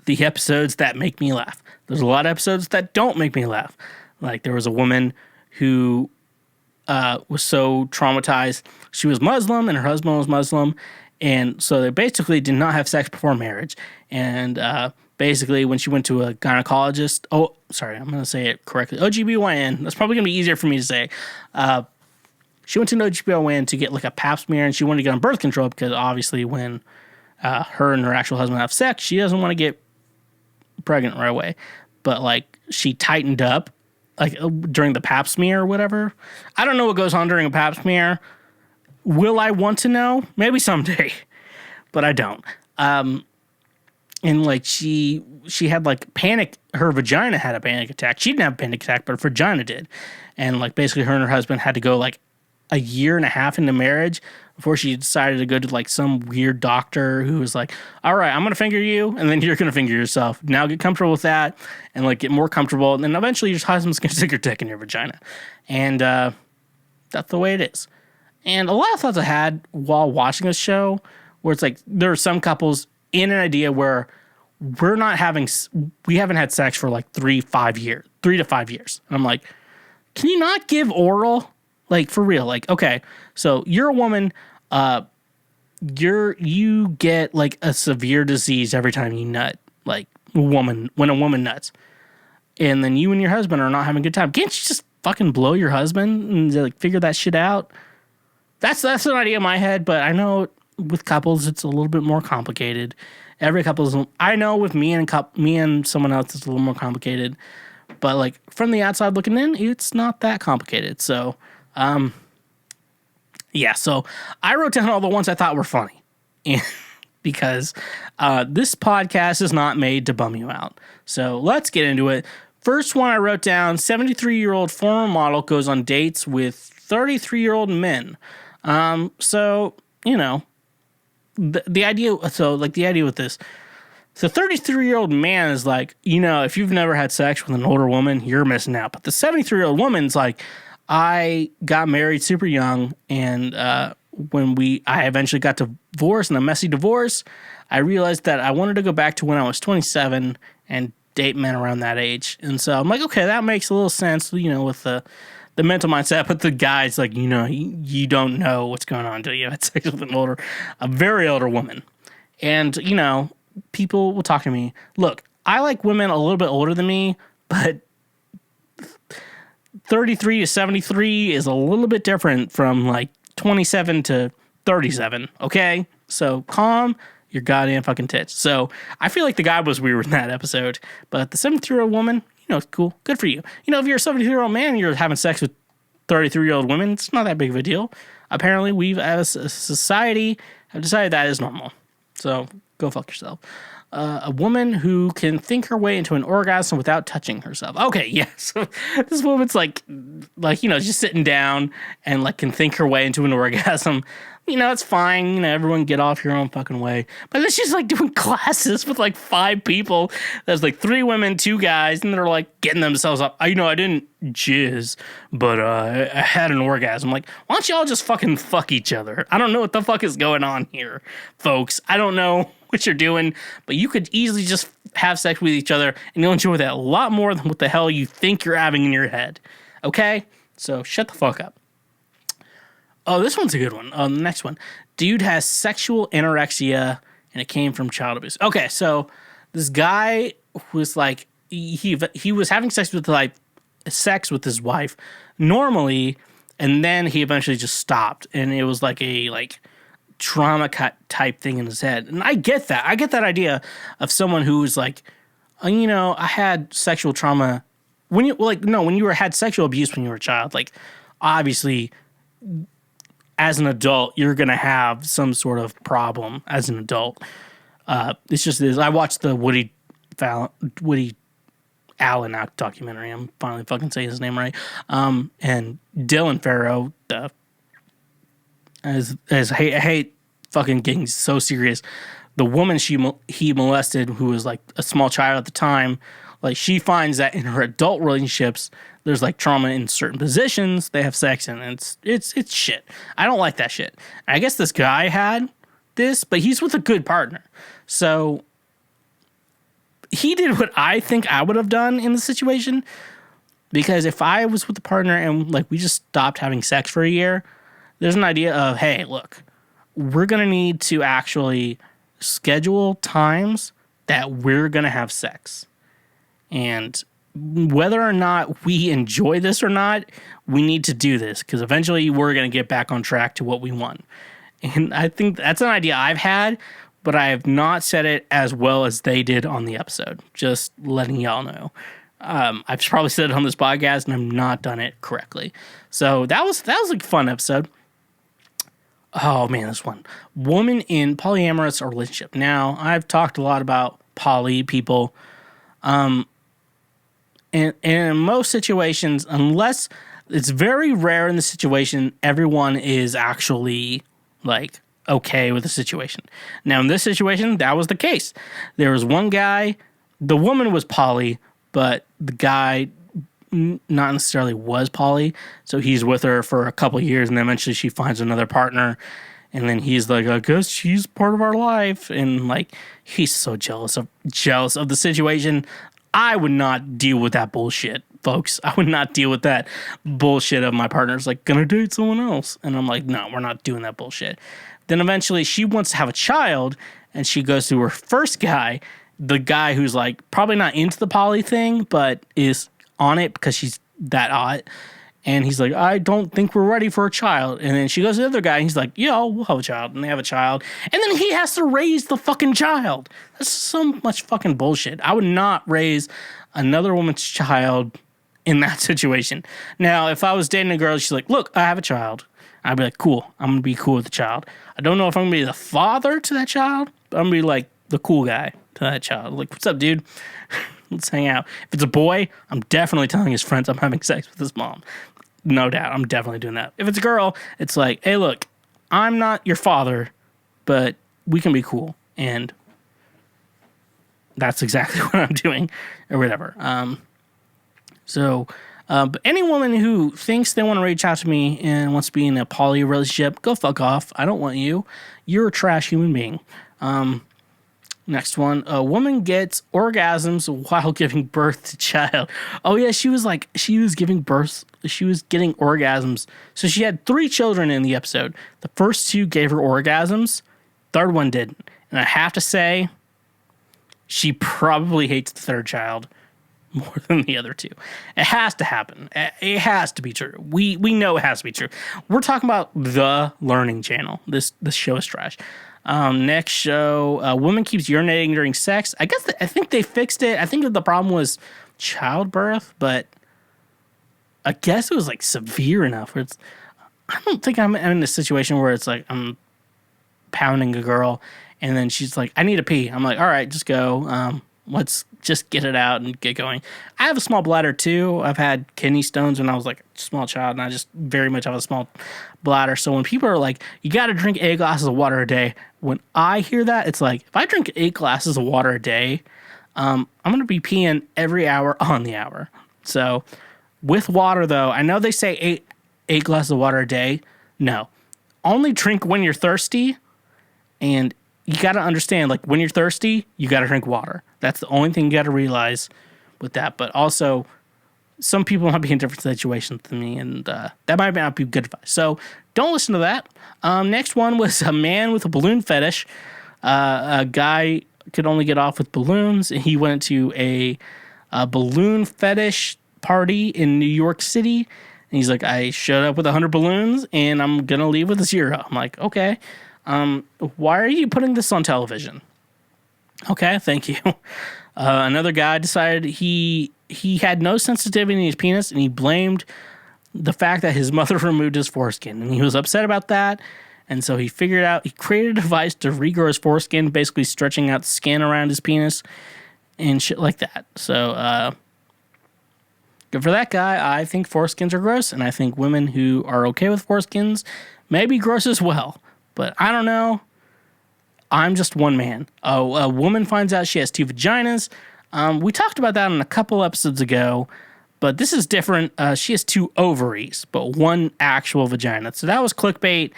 the episodes that make me laugh. There's a lot of episodes that don't make me laugh. Like there was a woman who was so traumatized. She was Muslim and her husband was Muslim. And so they basically did not have sex before marriage. And basically when she went to a gynecologist, I'm going to say it correctly. OGBYN. That's probably going to be easier for me to say. she went to an OBGYN to get like a pap smear, and she wanted to get on birth control because obviously when her and her actual husband have sex, she doesn't want to get pregnant right away. But like she tightened up like during the pap smear or whatever. I don't know what goes on during a pap smear. Will I want to know? Maybe someday, but I don't. And like she had like panic. Her vagina had a panic attack. She didn't have a panic attack, but her vagina did. And like basically her and her husband had to go like a year and a half into marriage before she decided to go to like some weird doctor who was like, all right, I'm going to finger you and then you're going to finger yourself. Now get comfortable with that and like get more comfortable. And then eventually your husband's going to stick your dick in your vagina. And that's the way it is. And a lot of thoughts I had while watching this show where it's like there are some couples in an idea where we haven't had sex for like 3 to 5 years. And I'm like, can you not give oral? Like for real, like, okay, so you're a woman, you get like a severe disease every time you nut, like when a woman nuts. And then you and your husband are not having a good time. Can't you just fucking blow your husband and like figure that shit out? That's an idea in my head, but I know with couples it's a little bit more complicated. Every couple I know with me and someone else it's a little more complicated, but like from the outside looking in, it's not that complicated. So, yeah. So I wrote down all the ones I thought were funny, because this podcast is not made to bum you out. So let's get into it. First one I wrote down: 73-year-old former model goes on dates with 33-year-old men. So you know. The idea with this, the 33-year-old man is like, you know, if you've never had sex with an older woman, you're missing out. But the 73-year-old woman's like, I got married super young, and when I eventually got divorced in a messy divorce, I realized that I wanted to go back to when I was 27 and date men around that age. And so I'm like, okay, that makes a little sense, you know, with the mental mindset, but the guy's like, you know, you don't know what's going on until you have sex with a very older woman. And, you know, people will talk to me. Look, I like women a little bit older than me, but 33 to 73 is a little bit different from like 27 to 37, okay? So calm your goddamn fucking tits. So I feel like the guy was weird in that episode, but the 73-year-old woman, you know, it's cool. Good for you. You know, if you're a 73-year-old man and you're having sex with 33-year-old women, it's not that big of a deal. Apparently, we've, as a society, have decided that is normal. So, go fuck yourself. A woman who can think her way into an orgasm without touching herself. Okay, yeah. So, this woman's like, you know, just sitting down and, like, can think her way into an orgasm. You know, it's fine. You know, everyone get off your own fucking way. But then she's like doing classes with like 5 people. There's like 3 women, 2 guys, and they're like getting themselves up. You know, I didn't jizz, but I had an orgasm. Like, why don't y'all just fucking fuck each other? I don't know what the fuck is going on here, folks. I don't know what you're doing, but you could easily just have sex with each other and you'll enjoy that a lot more than what the hell you think you're having in your head. Okay? So shut the fuck up. Oh, this one's a good one. The next one. Dude has sexual anorexia and it came from child abuse. Okay, so this guy was like, he was having sex with his wife normally, and then he eventually just stopped, and it was like a trauma cut type thing in his head. And I get that. I get that idea of someone who is like, you know, I had sexual trauma when you had sexual abuse when you were a child. Like, obviously, as an adult, you're going to have some sort of problem as an adult. It's just this. I watched the Woody Allen documentary. I'm finally fucking saying his name right. And Dylan Farrow, I hate fucking getting so serious. The woman he molested, who was like a small child at the time, like she finds that in her adult relationships, there's like trauma in certain positions they have sex in, and it's shit. I don't like that shit. I guess this guy had this, but he's with a good partner. So he did what I think I would have done in the situation, because if I was with a partner and like we just stopped having sex for a year, there's an idea of, hey, look, we're going to need to actually schedule times that we're going to have sex. And whether or not we enjoy this or not, we need to do this because eventually we're going to get back on track to what we want. And I think that's an idea I've had, but I have not said it as well as they did on the episode. Just letting y'all know. I've probably said it on this podcast and I've not done it correctly. So that was like a fun episode. Oh man, this one. Woman in polyamorous relationship. Now, I've talked a lot about poly people. And in most situations, unless it's very rare in the situation, everyone is actually like okay with the situation. Now, in this situation, that was the case. There was one guy, the woman was poly, but the guy not necessarily was poly. So he's with her for a couple years, and then eventually she finds another partner. And then he's like, I guess she's part of our life. And like, he's so jealous of the situation. I would not deal with that bullshit, folks. I would not deal with that bullshit of my partner's like, gonna date someone else. And I'm like, no, we're not doing that bullshit. Then eventually she wants to have a child, and she goes to her first guy, the guy who's like probably not into the poly thing, but is on it because she's that hot. And he's like, I don't think we're ready for a child. And then she goes to the other guy, and he's like, yo, we'll have a child. And they have a child. And then he has to raise the fucking child. That's so much fucking bullshit. I would not raise another woman's child in that situation. Now, if I was dating a girl, she's like, look, I have a child. I'd be like, cool. I'm going to be cool with the child. I don't know if I'm going to be the father to that child, but I'm going to be like the cool guy to that child. Like, what's up, dude? Let's hang out. If it's a boy, I'm definitely telling his friends I'm having sex with his mom. No doubt. I'm definitely doing that. If it's a girl, it's like, hey, look, I'm not your father, but we can be cool. And that's exactly what I'm doing or whatever. But any woman who thinks they want to reach out to me and wants to be in a poly relationship, go fuck off. I don't want you. You're a trash human being. Next one. A woman gets orgasms while giving birth to child. Oh, yeah. She was getting orgasms. So she had 3 children in the episode. The first 2 gave her orgasms. Third one didn't. And I have to say, she probably hates the third child more than the other 2. It has to happen. It has to be true. We know it has to be true. We're talking about the Learning Channel. This show is trash. Next show, a woman keeps urinating during sex. I think they fixed it. I think that the problem was childbirth, but I guess it was like severe enough where I don't think I'm in a situation where it's like I'm pounding a girl and then she's like, I need to pee. I'm like, all right, just go. Let's just get it out and get going. I have a small bladder too. I've had kidney stones when I was like a small child, and I just very much have a small bladder. So when people are like, you got to drink 8 glasses of water a day, when I hear that, it's like, if I drink 8 glasses of water a day, I'm going to be peeing every hour on the hour. So with water though, I know they say eight glasses of water a day. No, only drink when you're thirsty. And you got to understand, like, when you're thirsty, you got to drink water. That's the only thing you got to realize with that. But also, some people might be in different situations than me, and that might not be good advice. So don't listen to that. Next one was a man with a balloon fetish. A guy could only get off with balloons. He went to a balloon fetish party in New York City. And he's like, I showed up with 100 balloons, and I'm going to leave with a 0. I'm like, okay. Why are you putting this on television? Okay, thank you. Another guy decided he had no sensitivity in his penis, and he blamed the fact that his mother removed his foreskin, and he was upset about that. And so he created a device to regrow his foreskin, basically stretching out the skin around his penis and shit like that. So, good for that guy. I think foreskins are gross, and I think women who are okay with foreskins may be gross as well. But I don't know. I'm just one man. A woman finds out she has 2 vaginas. We talked about that a couple episodes ago, but this is different. She has 2 ovaries, but 1 actual vagina. So that was clickbait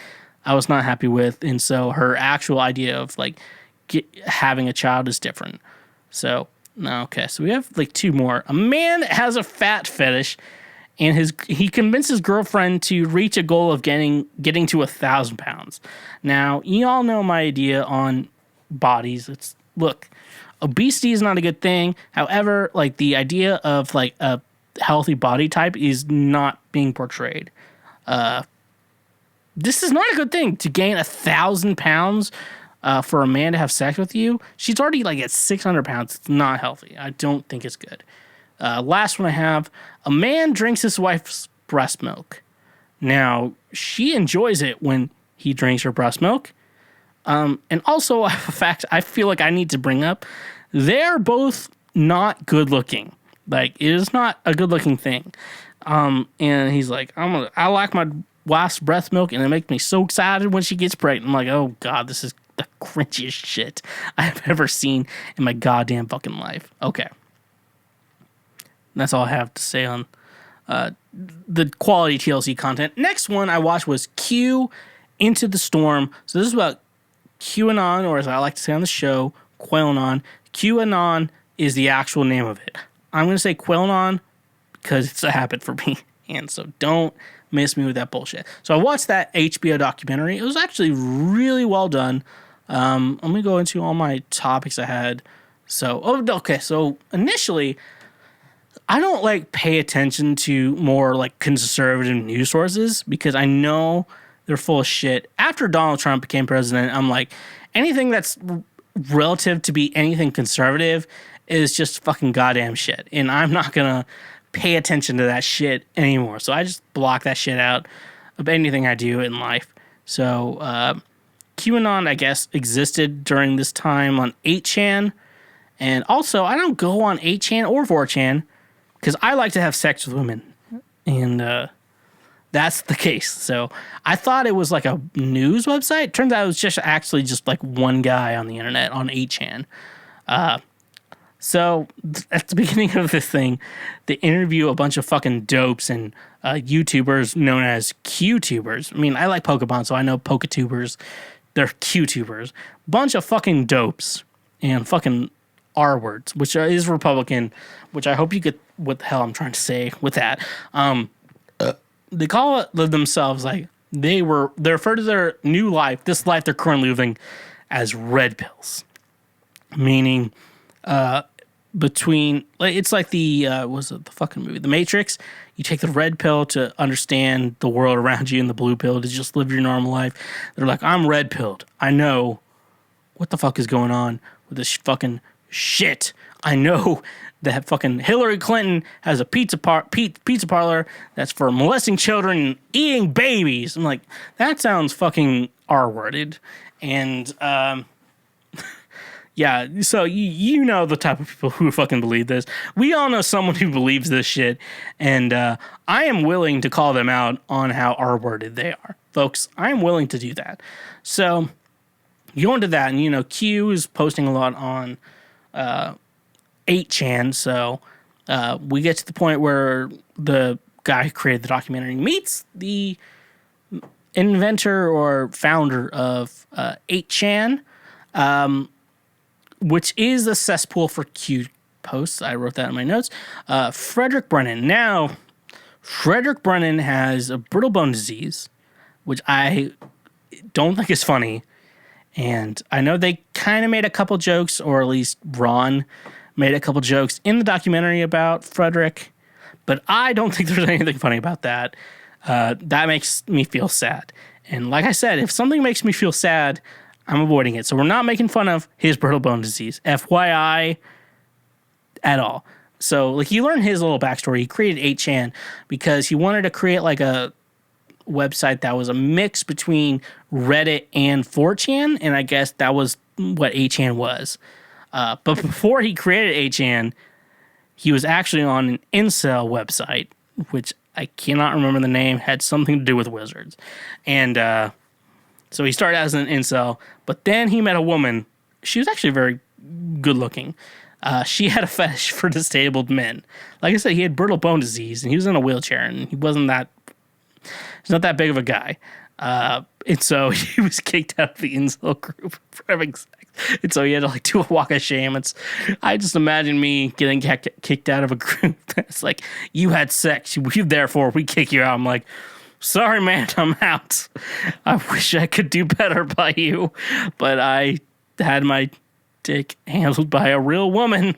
I was not happy with. And so her actual idea of like having a child is different. So, okay. So we have like 2 more. A man has a fat fetish. And he convinced his girlfriend to reach a goal of getting to 1,000 pounds. Now, you all know my idea on bodies. Look, obesity is not a good thing. However, like the idea of like a healthy body type is not being portrayed. This is not a good thing to gain 1,000 pounds for a man to have sex with you. She's already like at 600 pounds. It's not healthy. I don't think it's good. Last one I have, a man drinks his wife's breast milk. Now, she enjoys it when he drinks her breast milk. And also, a fact I feel like I need to bring up, they're both not good looking. Like, it is not a good looking thing. And he's like, I like my wife's breast milk, and it makes me so excited when she gets pregnant. I'm like, oh God, this is the cringiest shit I have ever seen in my goddamn fucking life. Okay. That's all I have to say on the quality TLC content. Next one I watched was Q Into the Storm. So this is about QAnon, or as I like to say on the show, Quailanon. QAnon is the actual name of it. I'm going to say Quailanon because it's a habit for me. And so don't miss me with that bullshit. So I watched that HBO documentary. It was actually really well done. Let me go into all my topics I had. So initially, I don't like pay attention to more like conservative news sources because I know they're full of shit. After Donald Trump became president, I'm like, anything that's relative to be anything conservative is just fucking goddamn shit. And I'm not going to pay attention to that shit anymore. So I just block that shit out of anything I do in life. So QAnon, I guess, existed during this time on 8chan. And also, I don't go on 8chan or 4chan because I like to have sex with women. And that's the case. So I thought it was like a news website. Turns out it was just actually just like one guy on the internet on 8chan. So at the beginning of this thing, they interview a bunch of fucking dopes and YouTubers known as Q-tubers. I mean, I like Pokemon, so I know Poketubers. They're Q-tubers. Bunch of fucking dopes and fucking R-words, which is Republican, which I hope you get what the hell I'm trying to say with that. They call it themselves like they refer to their new life, this life they're currently living, as red pills, meaning between it's like the the fucking movie The Matrix. You take the red pill to understand the world around you, and the blue pill to just live your normal life. They're like, I'm red pilled. I know what the fuck is going on with this fucking shit. I know that fucking Hillary Clinton has a pizza parlor that's for molesting children and eating babies. I'm like, that sounds fucking R-worded. And yeah, so you know the type of people who fucking believe this. We all know someone who believes this shit, and I am willing to call them out on how R-worded they are. Folks, I am willing to do that. So you go into that, and Q is posting a lot on 8chan, so we get to the point where the guy who created the documentary meets the inventor or founder of 8chan, which is a cesspool for Q posts. I wrote that in my notes. Frederick Brennan. Now, Frederick Brennan has a brittle bone disease, which I don't think is funny. And I know they kind of made a couple jokes, or at least Ron made a couple jokes in the documentary about Frederick, but I don't think there's anything funny about that. That makes me feel sad. And like I said, if something makes me feel sad, I'm avoiding it. So we're not making fun of his brittle bone disease, FYI, at all. So like you learn his little backstory. He created 8chan because he wanted to create like a website that was a mix between Reddit and 4chan, and I guess that was what 8chan was. But before he created 8chan, he was actually on an incel website, which I cannot remember the name, had something to do with wizards. And so he started as an incel, but then he met a woman. She was actually very good looking. She had a fetish for disabled men. Like I said, he had brittle bone disease, and he was in a wheelchair, and he's not that big of a guy. And so he was kicked out of the incel group for having sex. And so he had to like do a walk of shame. I just imagine me getting kicked out of a group that's like, you had sex, therefore we kick you out. I'm like, sorry, man, I'm out. I wish I could do better by you, but I had my dick handled by a real woman.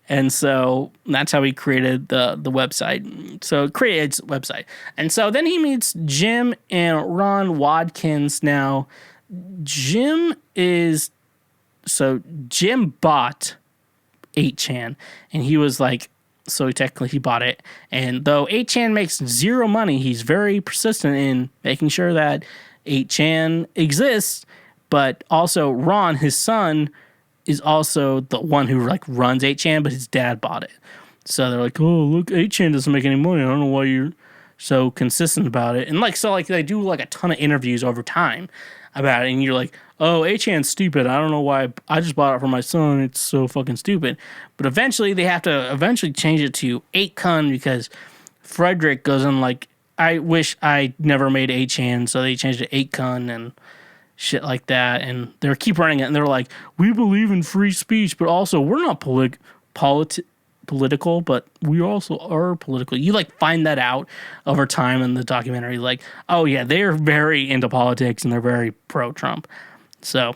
And so that's how he created the website. So creates website. And so then he meets Jim and Ron Watkins. Now, Jim bought 8chan, and he was like, so technically he bought it. And though 8chan makes zero money, he's very persistent in making sure that 8chan exists. But also Ron, his son, is also the one who like runs 8chan, but his dad bought it. So they're like, oh, look, 8chan doesn't make any money. I don't know why you're so consistent about it. And like, so like they do like a ton of interviews over time about it. And you're like, oh, 8chan's stupid. I don't know why. I just bought it for my son. It's so fucking stupid. But eventually they have to change it to 8kun because Frederick goes in like, I wish I never made 8chan. So they changed it to 8kun and shit like that, and they keep running it, and they're like, we believe in free speech, but also we're not political, but we also are political. You like find that out over time in the documentary, like, oh yeah, they're very into politics and they're very pro-Trump. So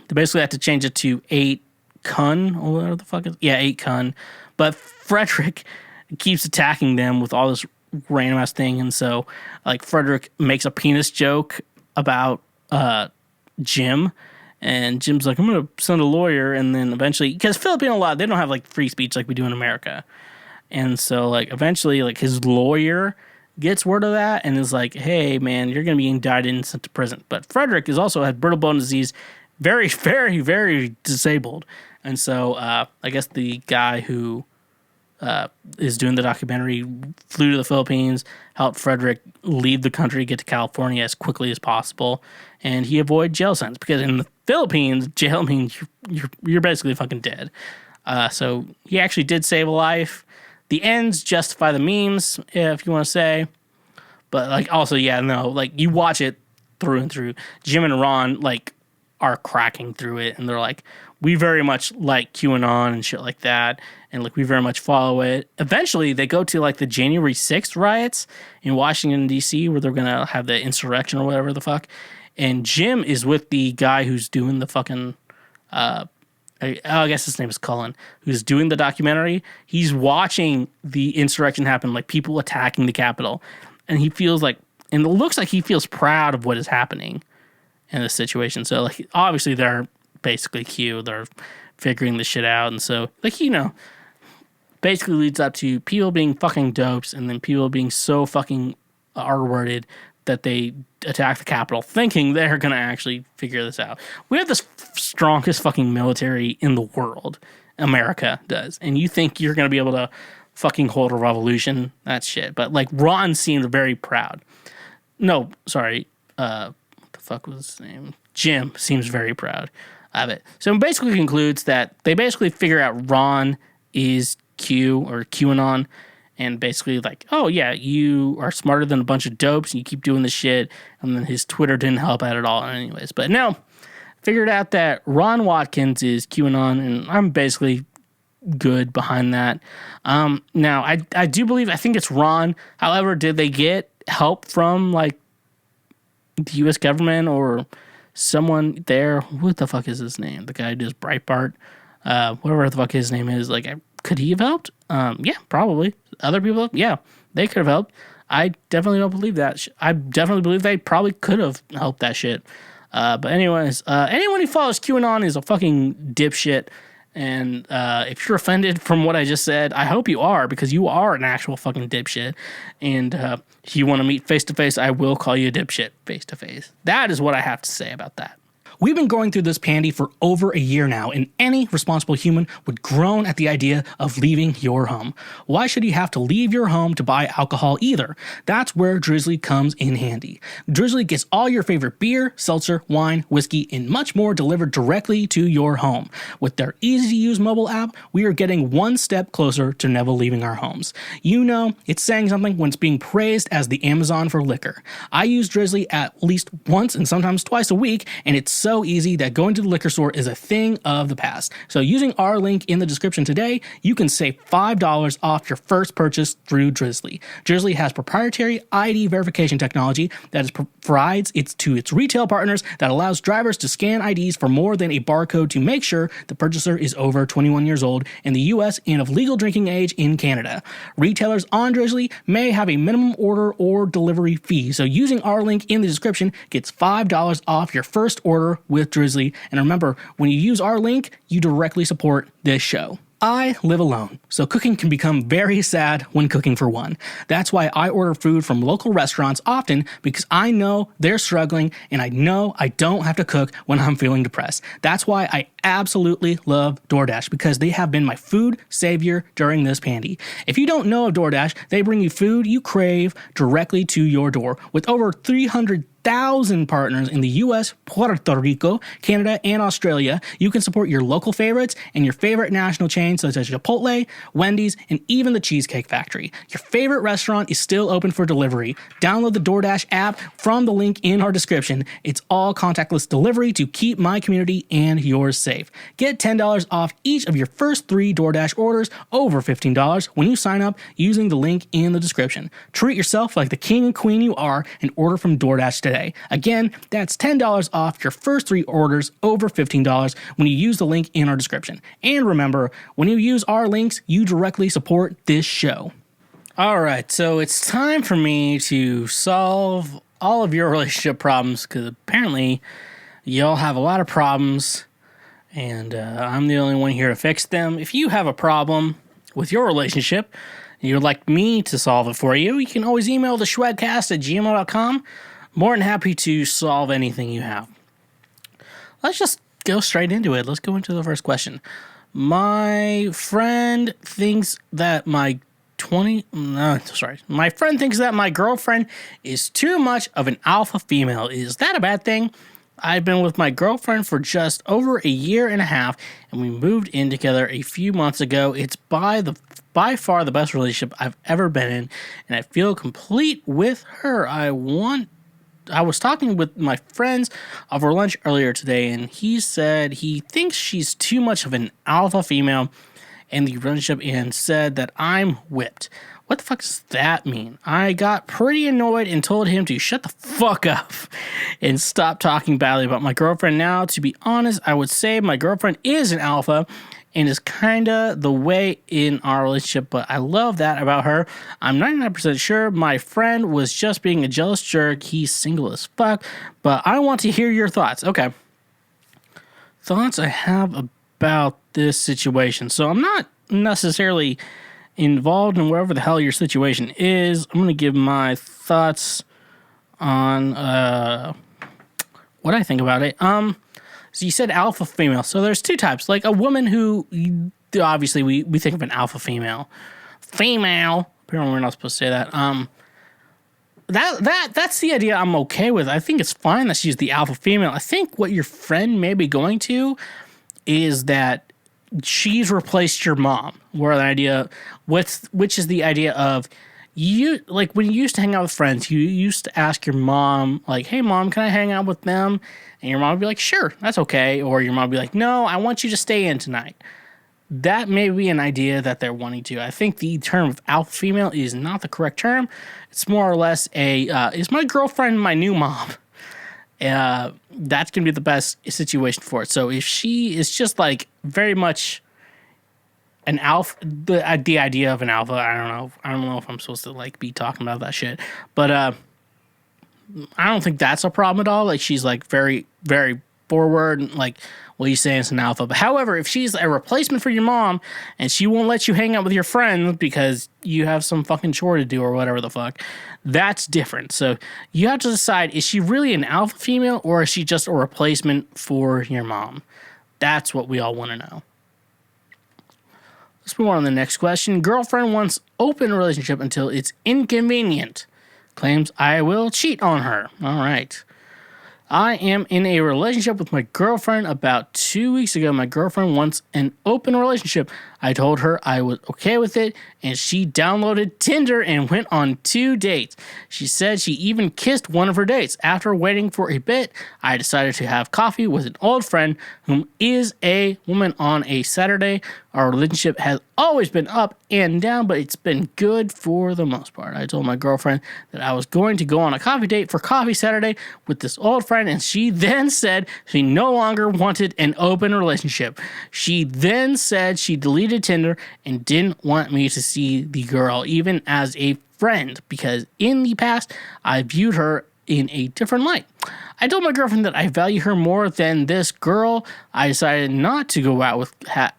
they basically have to change it to 8kun, or whatever the fuck is, 8kun. But Frederick keeps attacking them with all this random ass thing, and so like Frederick makes a penis joke about Jim, and Jim's like, I'm gonna send a lawyer, and then eventually, because Filipino law, they don't have like free speech like we do in America, and so like eventually like his lawyer gets word of that and is like, hey man, you're gonna be indicted and sent to prison. But Frederick is also had brittle bone disease, very very very disabled, and so I guess the guy who is doing the documentary flew to the Philippines, helped Frederick leave the country, get to California as quickly as possible, and he avoided jail sentence because in the Philippines, jail means you're basically fucking dead. So he actually did save a life. The ends justify the memes, if you want to say, but like also like you watch it through and through. Jim and Ron like are cracking through it, and they're like, we very much like QAnon and shit like that, and like we very much follow it. Eventually, they go to like the January 6th riots in Washington, D.C., where they're going to have the insurrection or whatever the fuck. And Jim is with the guy who's doing the fucking, I guess his name is Cullen, who's doing the documentary. He's watching the insurrection happen, like people attacking the Capitol. And he feels like, and it looks like he feels proud of what is happening in this situation. So like, obviously they're basically Q. They're figuring this shit out. And so, like, basically leads up to people being fucking dopes and then people being so fucking R-worded that they attack the Capitol thinking they're going to actually figure this out. We have the strongest fucking military in the world. America does. And you think you're going to be able to fucking hold a revolution? That's shit. But, like, Ron seemed very proud. No, sorry. What the fuck was his name? Jim seems very proud of it. So it basically concludes that they basically figure out Ron is Q or QAnon, and basically like, oh yeah, you are smarter than a bunch of dopes and you keep doing this shit. And then his Twitter didn't help out at all anyways. But now figured out that Ron Watkins is QAnon, and I'm basically good behind that. Now I do believe, I think it's Ron. However, did they get help from like the U.S. government or someone there? What the fuck is his name? The guy who does Breitbart, whatever the fuck his name is. Like, could he have helped? Yeah, probably. Other people, yeah, they could have helped. I definitely don't believe that. I definitely believe they probably could have helped that shit. But anyways, anyone who follows QAnon is a fucking dipshit. And if you're offended from what I just said, I hope you are, because you are an actual fucking dipshit. And if you want to meet face to face, I will call you a dipshit face to face. That is what I have to say about that. We've been going through this pandy for over a year now, and any responsible human would groan at the idea of leaving your home. Why should you have to leave your home to buy alcohol either? That's where Drizzly comes in handy. Drizzly gets all your favorite beer, seltzer, wine, whiskey, and much more delivered directly to your home. With their easy-to-use mobile app, we are getting one step closer to never leaving our homes. You know, it's saying something when it's being praised as the Amazon for liquor. I use Drizzly at least once and sometimes twice a week, and it's so so easy that going to the liquor store is a thing of the past. So using our link in the description today, you can save $5 off your first purchase through Drizzly. Drizzly has proprietary ID verification technology that provides to its retail partners that allows drivers to scan IDs for more than a barcode to make sure the purchaser is over 21 years old in the US and of legal drinking age in Canada. Retailers on Drizzly may have a minimum order or delivery fee, so using our link in the description gets $5 off your first order with Drizzly. And remember, when you use our link, you directly support this show. I live alone, so cooking can become very sad when cooking for one. That's why I order food from local restaurants often, because I know they're struggling and I know I don't have to cook when I'm feeling depressed. That's why I absolutely love DoorDash, because they have been my food savior during this pandy. If you don't know of DoorDash, they bring you food you crave directly to your door. With over 300,000 partners in the US, Puerto Rico, Canada, and Australia, you can support your local favorites and your favorite national chains such as Chipotle, Wendy's, and even the Cheesecake Factory. Your favorite restaurant is still open for delivery. Download the DoorDash app from the link in our description. It's all contactless delivery to keep my community and yours safe. Get $10 off each of your first 3 DoorDash orders over $15 when you sign up using the link in the description. Treat yourself like the king and queen you are and order from DoorDash today. Again, that's $10 off your first 3 orders over $15 when you use the link in our description. And remember, when you use our links, you directly support this show. All right, so it's time for me to solve all of your relationship problems, because apparently y'all have a lot of problems, and I'm the only one here to fix them. If you have a problem with your relationship and you'd like me to solve it for you, you can always email the schwegcast@gmail.com. More than happy to solve anything you have. Let's just go straight into it. Let's go into the first question. My friend thinks that my friend thinks that my girlfriend is too much of an alpha female. Is that a bad thing? I've been with my girlfriend for just over a year and a half, and we moved in together a few months ago. It's by far the best relationship I've ever been in, and I feel complete with her. I was talking with my friends over lunch earlier today, and he said he thinks she's too much of an alpha female in the relationship and said that I'm whipped. What the fuck does that mean? I got pretty annoyed and told him to shut the fuck up and stop talking badly about my girlfriend. Now, to be honest, I would say my girlfriend is an alpha and is kinda the way in our relationship, but I love that about her. I'm 99% sure my friend was just being a jealous jerk. He's single as fuck, but I want to hear your thoughts. Okay. Thoughts I have about this situation. So I'm not necessarily involved in wherever the hell your situation is. I'm going to give my thoughts on what I think about it. So you said alpha female. So there's 2 types. Like a woman who, obviously we think of an alpha female. Female. Apparently we're not supposed to say that. That's the idea I'm okay with. I think it's fine that she's the alpha female. I think what your friend may be going to is that she's replaced your mom. Where the idea, which is the idea of you, like when you used to hang out with friends, you used to ask your mom, like, "Hey, mom, can I hang out with them?" And your mom would be like, "Sure, that's okay." Or your mom would be like, "No, I want you to stay in tonight." That may be an idea that they're wanting to. I think the term of alpha female is not the correct term. It's more or less is my girlfriend my new mom? That's going to be the best situation for it. So if she is just like very much an alpha, the idea of an alpha, I don't know if I'm supposed to like be talking about that shit, but I don't think that's a problem at all. Like she's like very, very forward and like, well, you say it's an alpha. But however, if she's a replacement for your mom and she won't let you hang out with your friends because you have some fucking chore to do or whatever the fuck, that's different. So you have to decide, is she really an alpha female or is she just a replacement for your mom? That's what we all want to know. Let's move on to the next question. Girlfriend wants open relationship until it's inconvenient. Claims I will cheat on her. All right. I am in a relationship with my girlfriend. About 2 weeks ago, my girlfriend wants an open relationship. I told her I was okay with it, and she downloaded Tinder and went on 2 dates. She said she even kissed one of her dates. After waiting for a bit, I decided to have coffee with an old friend whom is a woman on a Saturday. Our relationship has always been up and down, but it's been good for the most part. I told my girlfriend that I was going to go on a coffee date for coffee Saturday with this old friend, and she then said she no longer wanted an open relationship. She then said she deleted Tinder and didn't want me to see the girl, even as a friend, because in the past, I viewed her in a different light. I told my girlfriend that I value her more than this girl. I decided not to go out with I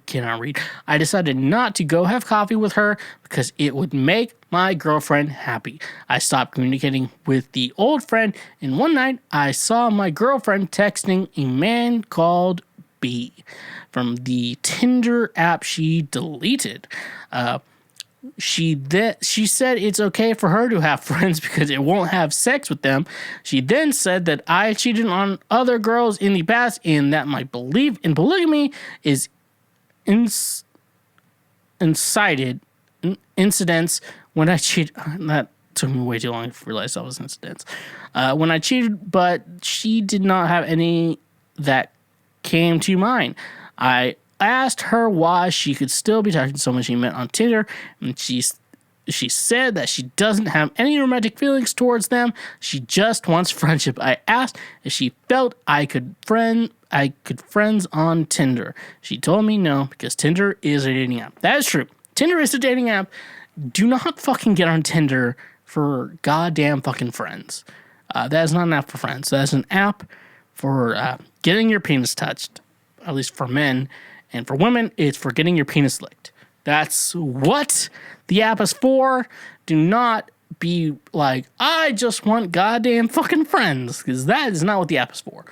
cannot read. I decided not to go have coffee with her because it would make my girlfriend happy. I stopped communicating with the old friend, and one night I saw my girlfriend texting a man called B from the Tinder app she deleted. She said it's okay for her to have friends because it won't have sex with them. She then said that I cheated on other girls in the past and that my belief in polygamy is incited incidents when I cheated. That took me way too long to realize that was incidents. When I cheated, but she did not have any that came to mind. I asked her why she could still be talking to someone she met on Tinder, and she said that she doesn't have any romantic feelings towards them. She just wants friendship. I asked if she felt I could friends on Tinder. She told me no, because Tinder is a dating app. That is true. Tinder is a dating app. Do not fucking get on Tinder for goddamn fucking friends. That is not an app for friends. That is an app for getting your penis touched, at least for men. And for women, it's for getting your penis licked. That's what the app is for. Do not be like, I just want goddamn fucking friends, because that is not what the app is for.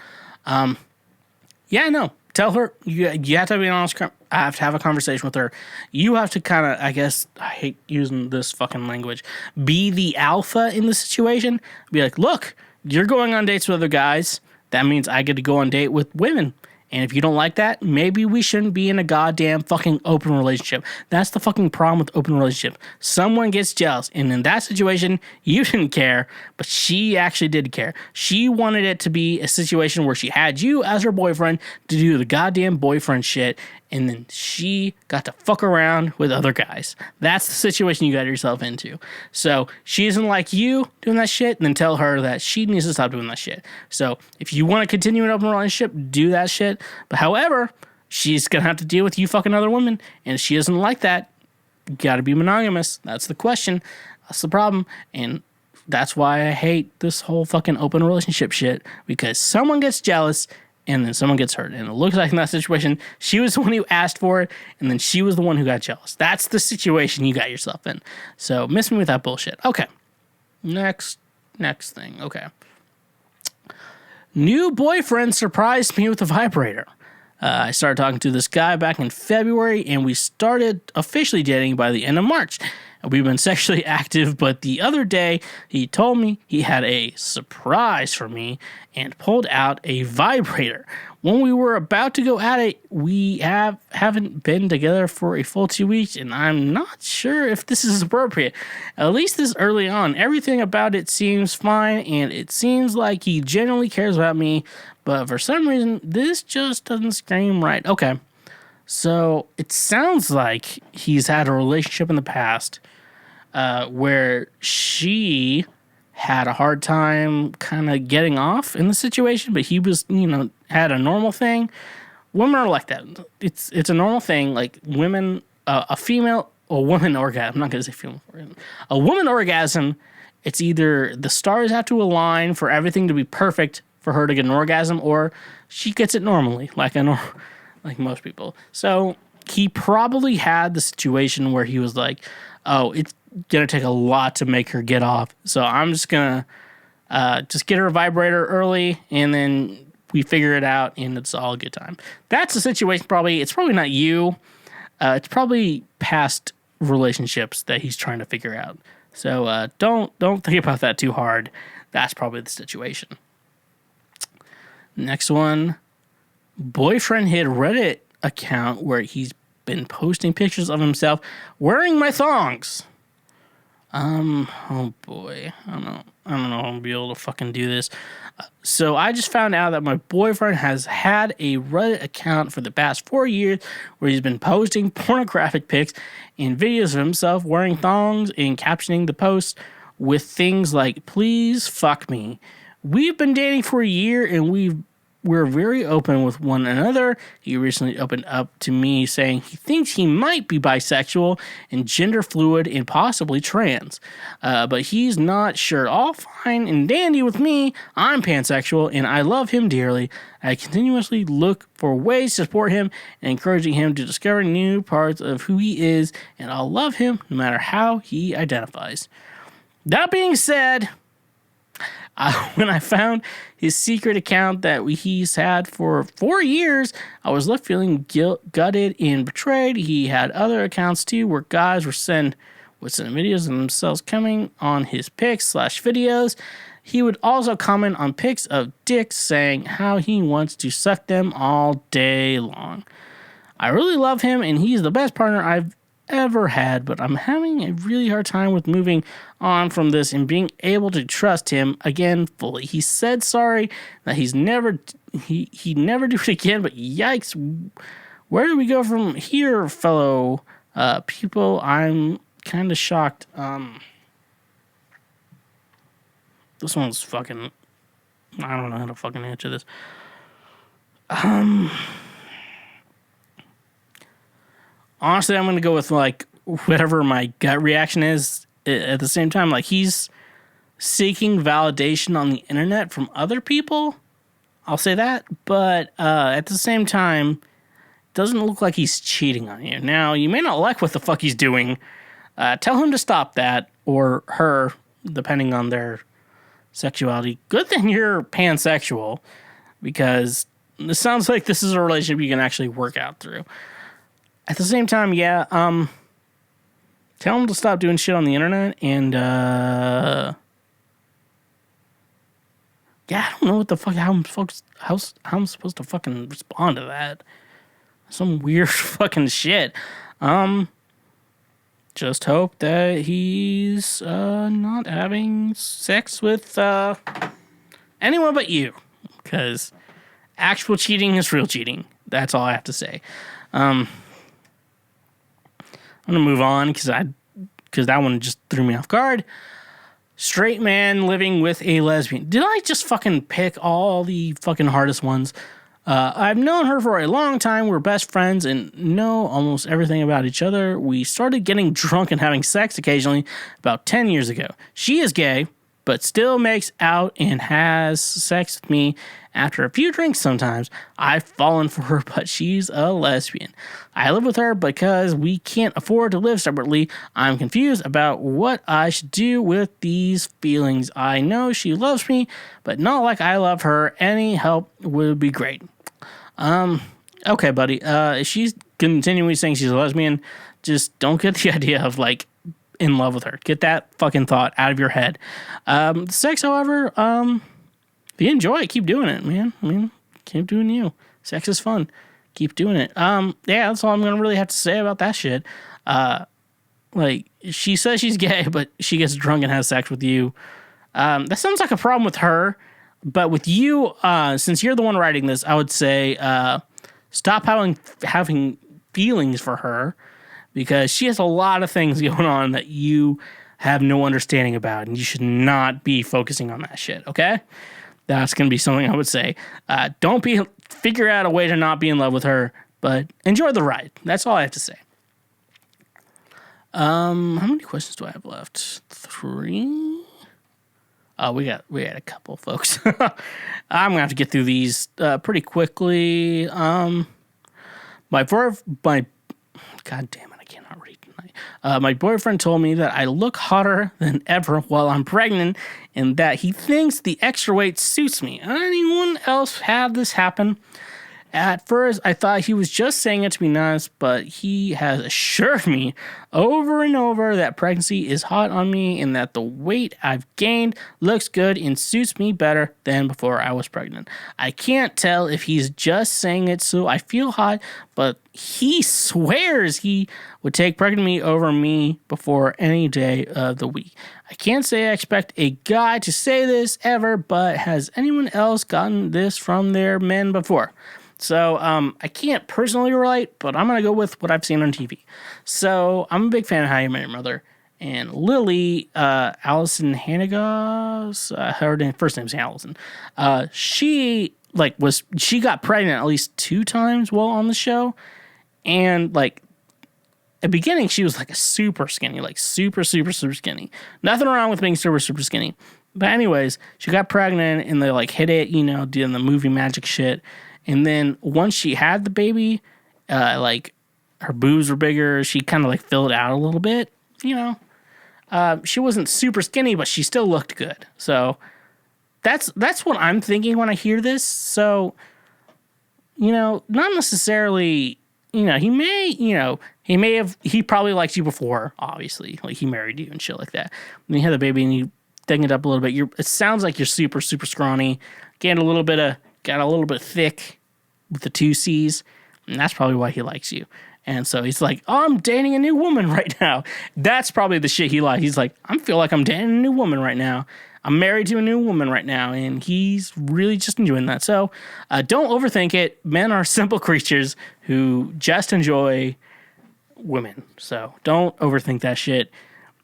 Yeah, no. Tell her, you have to be honest. I have to have a conversation with her. You have to kind of, I guess, I hate using this fucking language, be the alpha in the situation. Be like, look, you're going on dates with other guys. That means I get to go on date with women. And if you don't like that, maybe we shouldn't be in a goddamn fucking open relationship. That's the fucking problem with open relationship. Someone gets jealous, and in that situation, you didn't care, but she actually did care. She wanted it to be a situation where she had you as her boyfriend to do the goddamn boyfriend shit, and then she got to fuck around with other guys. That's the situation you got yourself into. So she isn't like you doing that shit, then tell her that she needs to stop doing that shit. So if you want to continue an open relationship, do that shit. But however, she's going to have to deal with you fucking other women. And if she doesn't like that, you got to be monogamous. That's the question. That's the problem. And that's why I hate this whole fucking open relationship shit. Because someone gets jealous and then someone gets hurt. And it looks like in that situation, she was the one who asked for it, and then she was the one who got jealous. That's the situation you got yourself in. So miss me with that bullshit. Okay. Next thing. Okay. New boyfriend surprised me with a vibrator. I started talking to this guy back in February, and we started officially dating by the end of March. We've been sexually active, but the other day he told me he had a surprise for me and pulled out a vibrator. When we were about to go at it, we haven't been together for a full 2 weeks, and I'm not sure if this is appropriate. At least this early on, everything about it seems fine, and it seems like he genuinely cares about me, but for some reason, this just doesn't scream right. Okay, so it sounds like he's had a relationship in the past where she had a hard time kind of getting off in the situation, but he was, had a normal thing. Women are like that. It's a normal thing. Like women, a woman orgasm. I'm not going to say female orgasm. A woman orgasm, it's either the stars have to align for everything to be perfect for her to get an orgasm, or she gets it normally, like most people. So he probably had the situation where he was like, oh, it's going to take a lot to make her get off. So I'm just going to just get her a vibrator early, and then we figure it out, and it's all a good time. That's the situation probably. It's probably not you. It's probably past relationships that he's trying to figure out. So don't think about that too hard. That's probably the situation. Next one. Boyfriend hid Reddit account where he's been posting pictures of himself wearing my thongs. Oh boy. I don't know if I'm gonna be able to fucking do this. So I just found out that my boyfriend has had a Reddit account for the past 4 years where he's been posting pornographic pics and videos of himself wearing thongs and captioning the posts with things like, please fuck me. We've been dating for a year and we're very open with one another. He recently opened up to me saying he thinks he might be bisexual and gender fluid and possibly trans. But he's not sure. All fine and dandy with me. I'm pansexual and I love him dearly. I continuously look for ways to support him and encouraging him to discover new parts of who he is, and I'll love him no matter how he identifies. That being said, when I found his secret account that he's had for 4 years, I was left feeling gutted and betrayed. He had other accounts too where guys would send videos of themselves coming on his pics/videos. He would also comment on pics of dicks saying how he wants to suck them all day long. I really love him and he's the best partner I've ever had, but I'm having a really hard time with moving on from this and being able to trust him again fully. He said sorry, that he'd never do it again, but yikes, where do we go from here, fellow people? I'm kind of shocked. This one's fucking, I don't know how to fucking answer this. Honestly, I'm going to go with, like, whatever my gut reaction is. At the same time, like, he's seeking validation on the internet from other people. I'll say that. But at the same time, it doesn't look like he's cheating on you. Now, you may not like what the fuck he's doing. Tell him to stop that, or her, depending on their sexuality. Good thing you're pansexual, because it sounds like this is a relationship you can actually work out through. At the same time, yeah, tell him to stop doing shit on the internet, and, yeah, I don't know what the fuck, how I'm supposed to fucking respond to that. Some weird fucking shit. Just hope that he's, not having sex with, anyone but you, because actual cheating is real cheating. That's all I have to say. I'm going to move on because that one just threw me off guard. Straight man living with a lesbian. Did I just fucking pick all the fucking hardest ones? I've known her for a long time. We're best friends and know almost everything about each other. We started getting drunk and having sex occasionally about 10 years ago. She is gay, but still makes out and has sex with me after a few drinks sometimes. I've fallen for her, but she's a lesbian. I live with her because we can't afford to live separately. I'm confused about what I should do with these feelings. I know she loves me, but not like I love her. Any help would be great. Okay, buddy. If she's continually saying she's a lesbian, just don't get the idea of, like, in love with her. Get that fucking thought out of your head. Sex, however, if you enjoy it, keep doing it, man. I mean, keep doing you. Sex is fun. Keep doing it. Yeah, that's all I'm gonna really have to say about that shit. Like, she says she's gay, but she gets drunk and has sex with you. That sounds like a problem with her, but with you, since you're the one writing this, I would say stop having feelings for her, because she has a lot of things going on that you have no understanding about, and you should not be focusing on that shit, okay? That's going to be something I would say. Figure out a way to not be in love with her, but enjoy the ride. That's all I have to say. How many questions do I have left? 3? Oh, we got a couple, folks. I'm going to have to get through these pretty quickly. God damn it, I cannot read tonight. My boyfriend told me that I look hotter than ever while I'm pregnant and that he thinks the extra weight suits me. Anyone else have this happen? At first, I thought he was just saying it to be nice, but he has assured me over and over that pregnancy is hot on me and that the weight I've gained looks good and suits me better than before I was pregnant. I can't tell if he's just saying it so I feel hot, but he swears he would take pregnancy over me before any day of the week. I can't say I expect a guy to say this ever, but has anyone else gotten this from their men before? So I can't personally relate, but I'm going to go with what I've seen on TV. So I'm a big fan of How You Met Your Mother. And Lily, Allison Hannigas, her first name's Allison. She got pregnant at least 2 times while on the show. And at the beginning, she was a super skinny, super, super, super skinny. Nothing wrong with being super, super skinny. But anyways, she got pregnant and they hit it, doing the movie magic shit. And then once she had the baby, her boobs were bigger. She kind of filled out a little bit, She wasn't super skinny, but she still looked good. So that's what I'm thinking when I hear this. So, not necessarily, he probably liked you before, obviously. He married you and shit like that. When you had the baby and you thing it up a little bit, it sounds like you're super, super scrawny. Got a little bit thick with the 2 C's, and that's probably why he likes you. And so he's like, oh, I'm dating a new woman right now. That's probably the shit he likes. He's like, I feel like I'm dating a new woman right now. I'm married to a new woman right now, and he's really just enjoying that. So don't overthink it. Men are simple creatures who just enjoy women. So don't overthink that shit.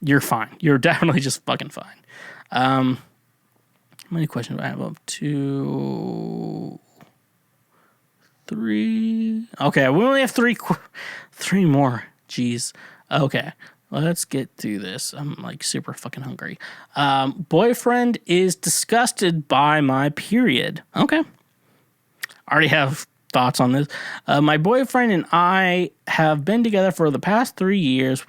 You're fine. You're definitely just fucking fine. How many questions do I have? Up to 3. Okay, we only have 3 more. Jeez. Okay, let's get through this. I'm super fucking hungry. Boyfriend is disgusted by my period. Okay. I already have thoughts on this. My boyfriend and I have been together for the past 3 years.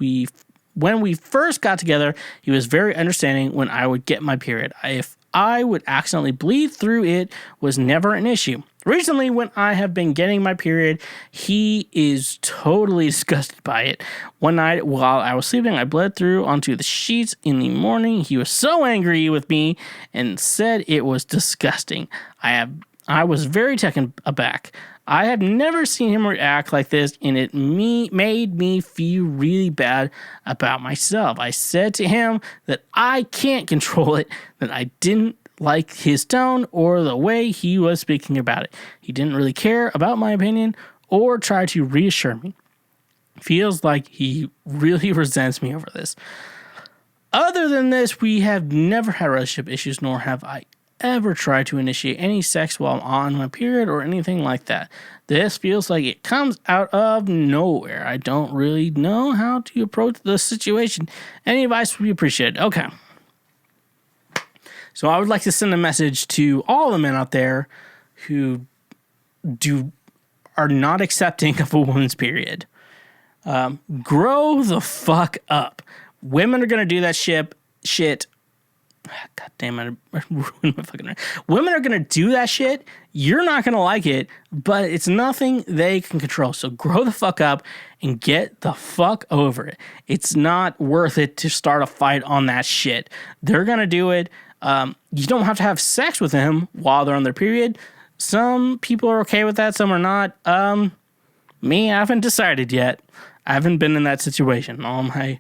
When we first got together, he was very understanding when I would get my period. If I would accidentally bleed through, it was never an issue. Recently, when I have been getting my period, he is totally disgusted by it. One night, while I was sleeping, I bled through onto the sheets in the morning. He was so angry with me and said it was disgusting. I was very taken aback. I have never seen him react like this, and it made me feel really bad about myself. I said to him that I can't control it, that I didn't like his tone or the way he was speaking about it. He didn't really care about my opinion or try to reassure me. Feels like he really resents me over this. Other than this, we have never had relationship issues, nor have I ever tried to initiate any sex while I'm on my period or anything like that. This feels like it comes out of nowhere. I don't really know how to approach the situation. Any advice would be appreciated. Okay. So I would like to send a message to all the men out there who are not accepting of a woman's period. Grow the fuck up. Women are going to do that shit. God damn it, I ruined my fucking... Women are going to do that shit. You're not going to like it, but it's nothing they can control. So grow the fuck up and get the fuck over it. It's not worth it to start a fight on that shit. They're going to do it. You don't have to have sex with them while they're on their period. Some people are okay with that. Some are not. Me, I haven't decided yet. I haven't been in that situation. I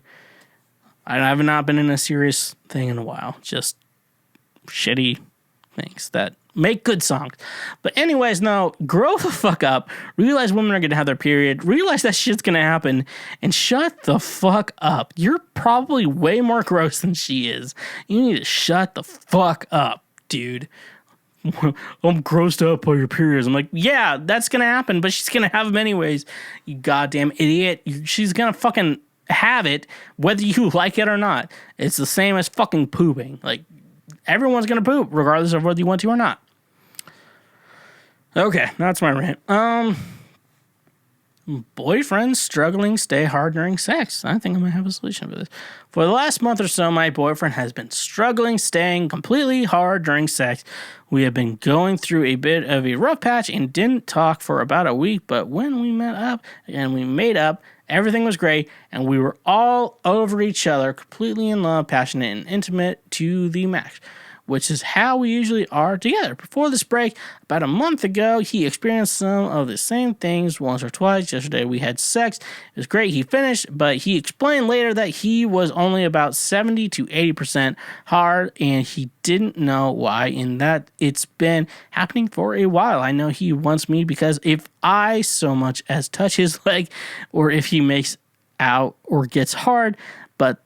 have not been in a serious thing in a while. Just shitty things that make good songs. But anyways, no, grow the fuck up. Realize women are going to have their period. Realize that shit's going to happen. And shut the fuck up. You're probably way more gross than she is. You need to shut the fuck up, dude. I'm grossed up by your periods. I'm like, yeah, that's going to happen, but she's going to have them anyways. You goddamn idiot. She's going to fucking have it whether you like it or not. It's the same as fucking pooping. Everyone's gonna poop regardless of whether you want to or not. Okay, that's my rant. Boyfriends struggling stay hard during sex. I think I might have a solution for this. For the last month or so, my boyfriend has been struggling staying completely hard during sex. We have been going through a bit of a rough patch and didn't talk for about a week, but when we met up and we made up, everything was great, and we were all over each other, completely in love, passionate, and intimate to the max, which is how we usually are together. Before this break, about a month ago, he experienced some of the same things once or twice. Yesterday, we had sex. It was great. He finished, but he explained later that he was only about 70 to 80% hard, and he didn't know why, and that it's been happening for a while. I know he wants me because if I so much as touch his leg, or if he makes out or gets hard, but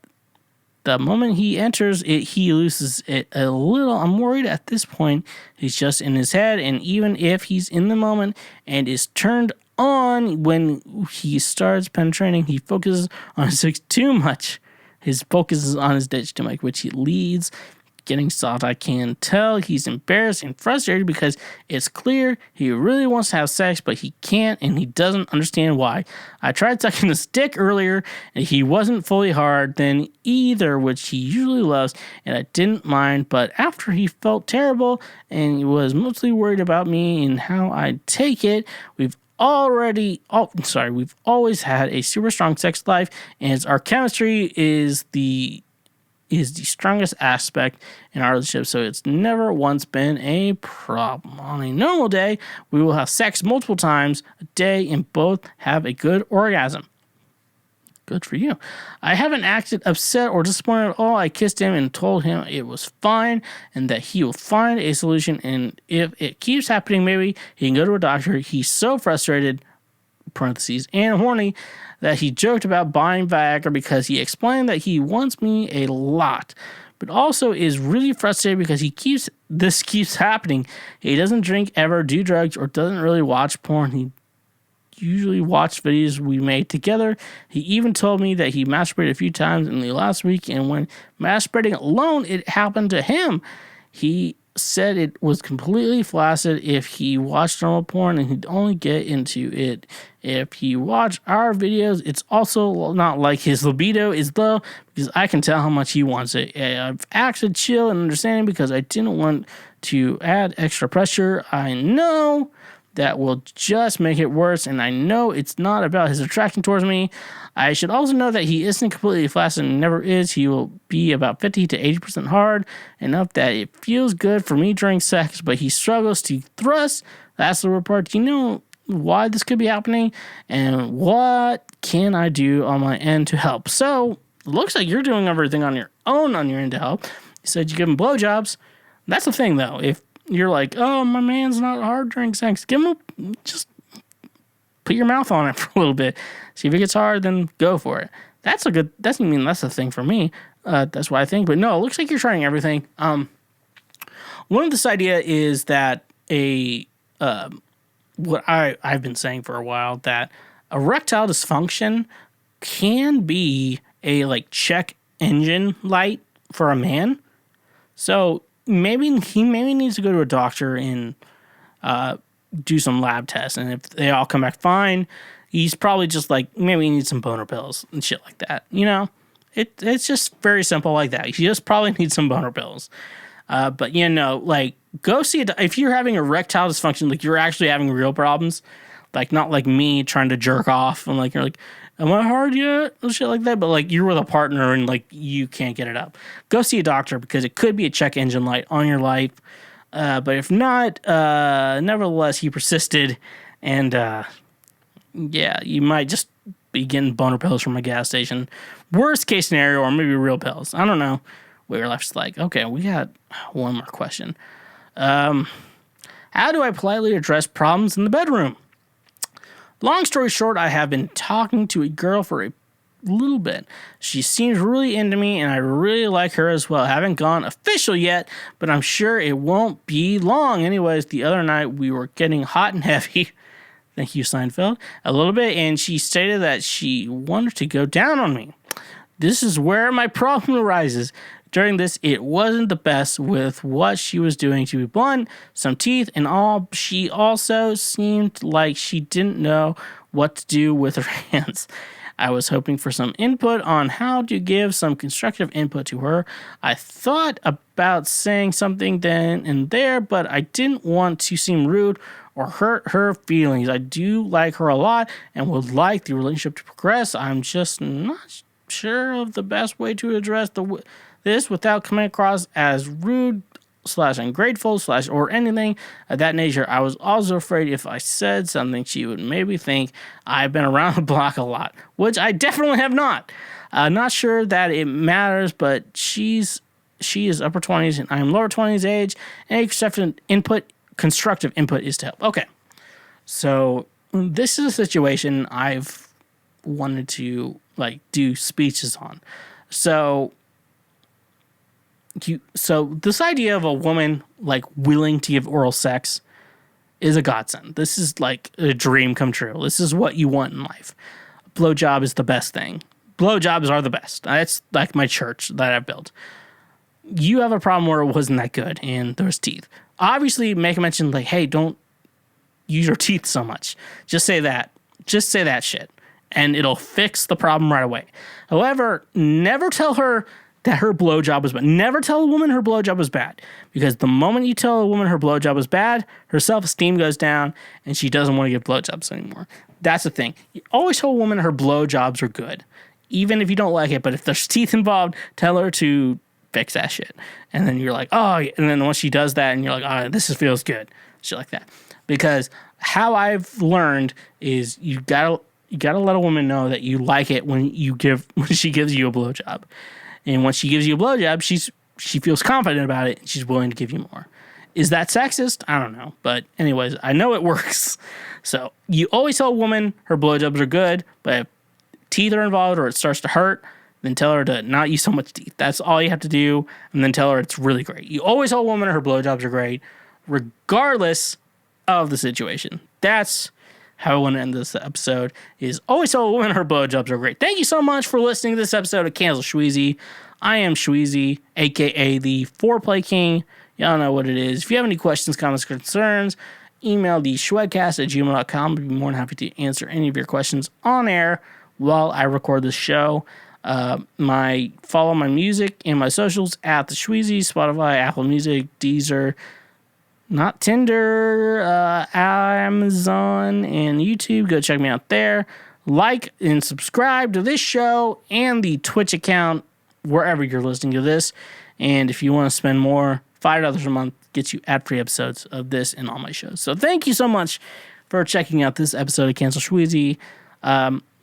the moment he enters it, he loses it a little. I'm worried at this point he's just in his head, and even if he's in the moment and is turned on when he starts penetrating, he focuses on his sex too much. His focus is on his ditch too much, which he leads getting soft. I can tell he's embarrassed and frustrated because it's clear he really wants to have sex, but he can't, and he doesn't understand why. I tried sucking the stick earlier, and he wasn't fully hard then either, which he usually loves, and I didn't mind, but after he felt terrible and he was mostly worried about me and how I'd take it. We've always had a super strong sex life, and our chemistry is the strongest aspect in our relationship, so it's never once been a problem. On a normal day, we will have sex multiple times a day and both have a good orgasm. Good for you. I haven't acted upset or disappointed at all. I kissed him and told him it was fine and that he will find a solution, and if it keeps happening, maybe he can go to a doctor. He's so frustrated, parentheses, and horny, that he joked about buying Viagra because he explained that he wants me a lot, but also is really frustrated because this keeps happening. He doesn't drink ever, do drugs, or doesn't really watch porn. He usually watched videos we made together. He even told me that he masturbated a few times in the last week, and when masturbating alone, it happened to him. He said it was completely flaccid if he watched normal porn, and he'd only get into it if he watched our videos. It's also not like his libido is low because I can tell how much he wants it. I've acted chill and understanding because I didn't want to add extra pressure. I know that will just make it worse, and I know it's not about his attraction towards me. I should also know that he isn't completely flaccid and never is. He will be about 50 to 80% hard, enough that it feels good for me during sex, but he struggles to thrust. That's the weird part. Do you know why this could be happening, and what can I do on my end to help? So, it looks like you're doing everything on your own on your end to help. You said you give him blowjobs. That's the thing, though. If you're like, oh, my man's not hard during sex, just put your mouth on it for a little bit. See if it gets hard, then go for it. That's the thing for me. That's what I think. But no, it looks like you're trying everything. One of this idea is that what I've been saying for a while, that erectile dysfunction can be a check engine light for a man. So maybe he needs to go to a doctor and do some lab tests, and if they all come back fine, he's probably just maybe he needs some boner pills and shit like that. It's just very simple like that. You just probably need some boner pills. But go see it if you're having erectile dysfunction, you're actually having real problems, not like me trying to jerk off and you're like, am I hard yet? And shit like that. But you're with a partner and you can't get it up. Go see a doctor because it could be a check engine light on your life. But if not, nevertheless, he persisted, and you might just be getting boner pills from a gas station. Worst case scenario, or maybe real pills. I don't know. What your life's like. Okay, we got one more question. How do I politely address problems in the bedroom? Long story short, I have been talking to a girl for a little bit. She seems really into me, and I really like her as well. I haven't gone official yet, but I'm sure it won't be long. Anyways, the other night we were getting hot and heavy. Thank you, Seinfeld. A little bit, and she stated that she wanted to go down on me. This is where my problem arises. During this, it wasn't the best with what she was doing, to be blunt, some teeth and all. She also seemed like she didn't know what to do with her hands. I was hoping for some input on how to give some constructive input to her. I thought about saying something then and there, but I didn't want to seem rude or hurt her feelings. I do like her a lot and would like the relationship to progress. I'm just not sure of the best way to address this without coming across as rude / ungrateful / or anything of that nature. I was also afraid if I said something, she would maybe think I've been around the block a lot, which I definitely have not. Not sure that it matters, but she is upper 20s and I'm lower 20s age, and constructive input is to help. Okay, so this is a situation I've wanted to do speeches on. So this idea of a woman willing to give oral sex is a godsend. This is like a dream come true. This is what you want in life. Blowjob is the best thing. Blowjobs are the best. That's like my church that I've built. You have a problem where it wasn't that good and there's teeth. Obviously, make a mention hey, don't use your teeth so much. Just say that. Just say that shit, and it'll fix the problem right away. However, never tell her that her blowjob was bad. Never tell a woman her blowjob was bad, because the moment you tell a woman her blowjob was bad, her self-esteem goes down and she doesn't want to give blowjobs anymore. That's the thing. You always tell a woman her blowjobs are good, even if you don't like it. But if there's teeth involved, tell her to fix that shit. And then you're like, oh, and then once she does that and you're like, oh, this feels good. Shit like that. Because how I've learned is you gotta let a woman know that you like it when she gives you a blowjob. And when she gives you a blowjob, she feels confident about it and she's willing to give you more. Is that sexist? I don't know. But anyways, I know it works. So you always tell a woman her blowjobs are good, but if teeth are involved or it starts to hurt, then tell her to not use so much teeth. That's all you have to do. And then tell her it's really great. You always tell a woman her blowjobs are great, regardless of the situation. That's how I want to end this episode, is always tell a woman her blowjobs are great. Thank you so much for listening to this episode of Cancel Schweezy. I am Schweezy, a.k.a. the Foreplay King. Y'all know what it is. If you have any questions, comments, concerns, email the shwedcast@gmail.com. I'd be more than happy to answer any of your questions on air while I record this show. Follow my music and my socials at the Schweezy, Spotify, Apple Music, Deezer, not Tinder, Amazon, and YouTube. Go check me out there. Like and subscribe to this show and the Twitch account wherever you're listening to this. And if you want to spend more, $5 a month gets you ad-free episodes of this and all my shows. So thank you so much for checking out this episode of Cancel Schweezy.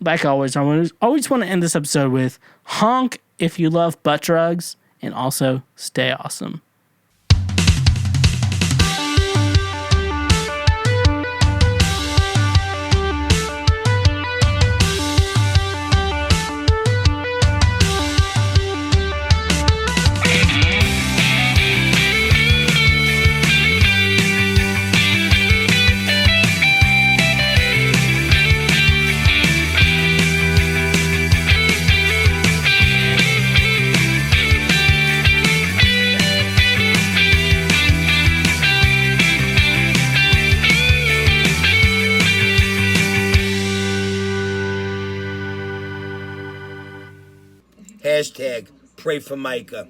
Like always, I always want to end this episode with honk if you love butt drugs, and also stay awesome. Hashtag pray for Micah.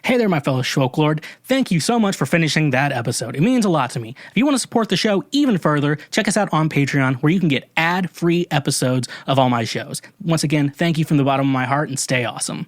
Hey there, my fellow Schwoklord. Thank you so much for finishing that episode. It means a lot to me. If you want to support the show even further, check us out on Patreon, where you can get ad-free episodes of all my shows. Once again, thank you from the bottom of my heart, and stay awesome.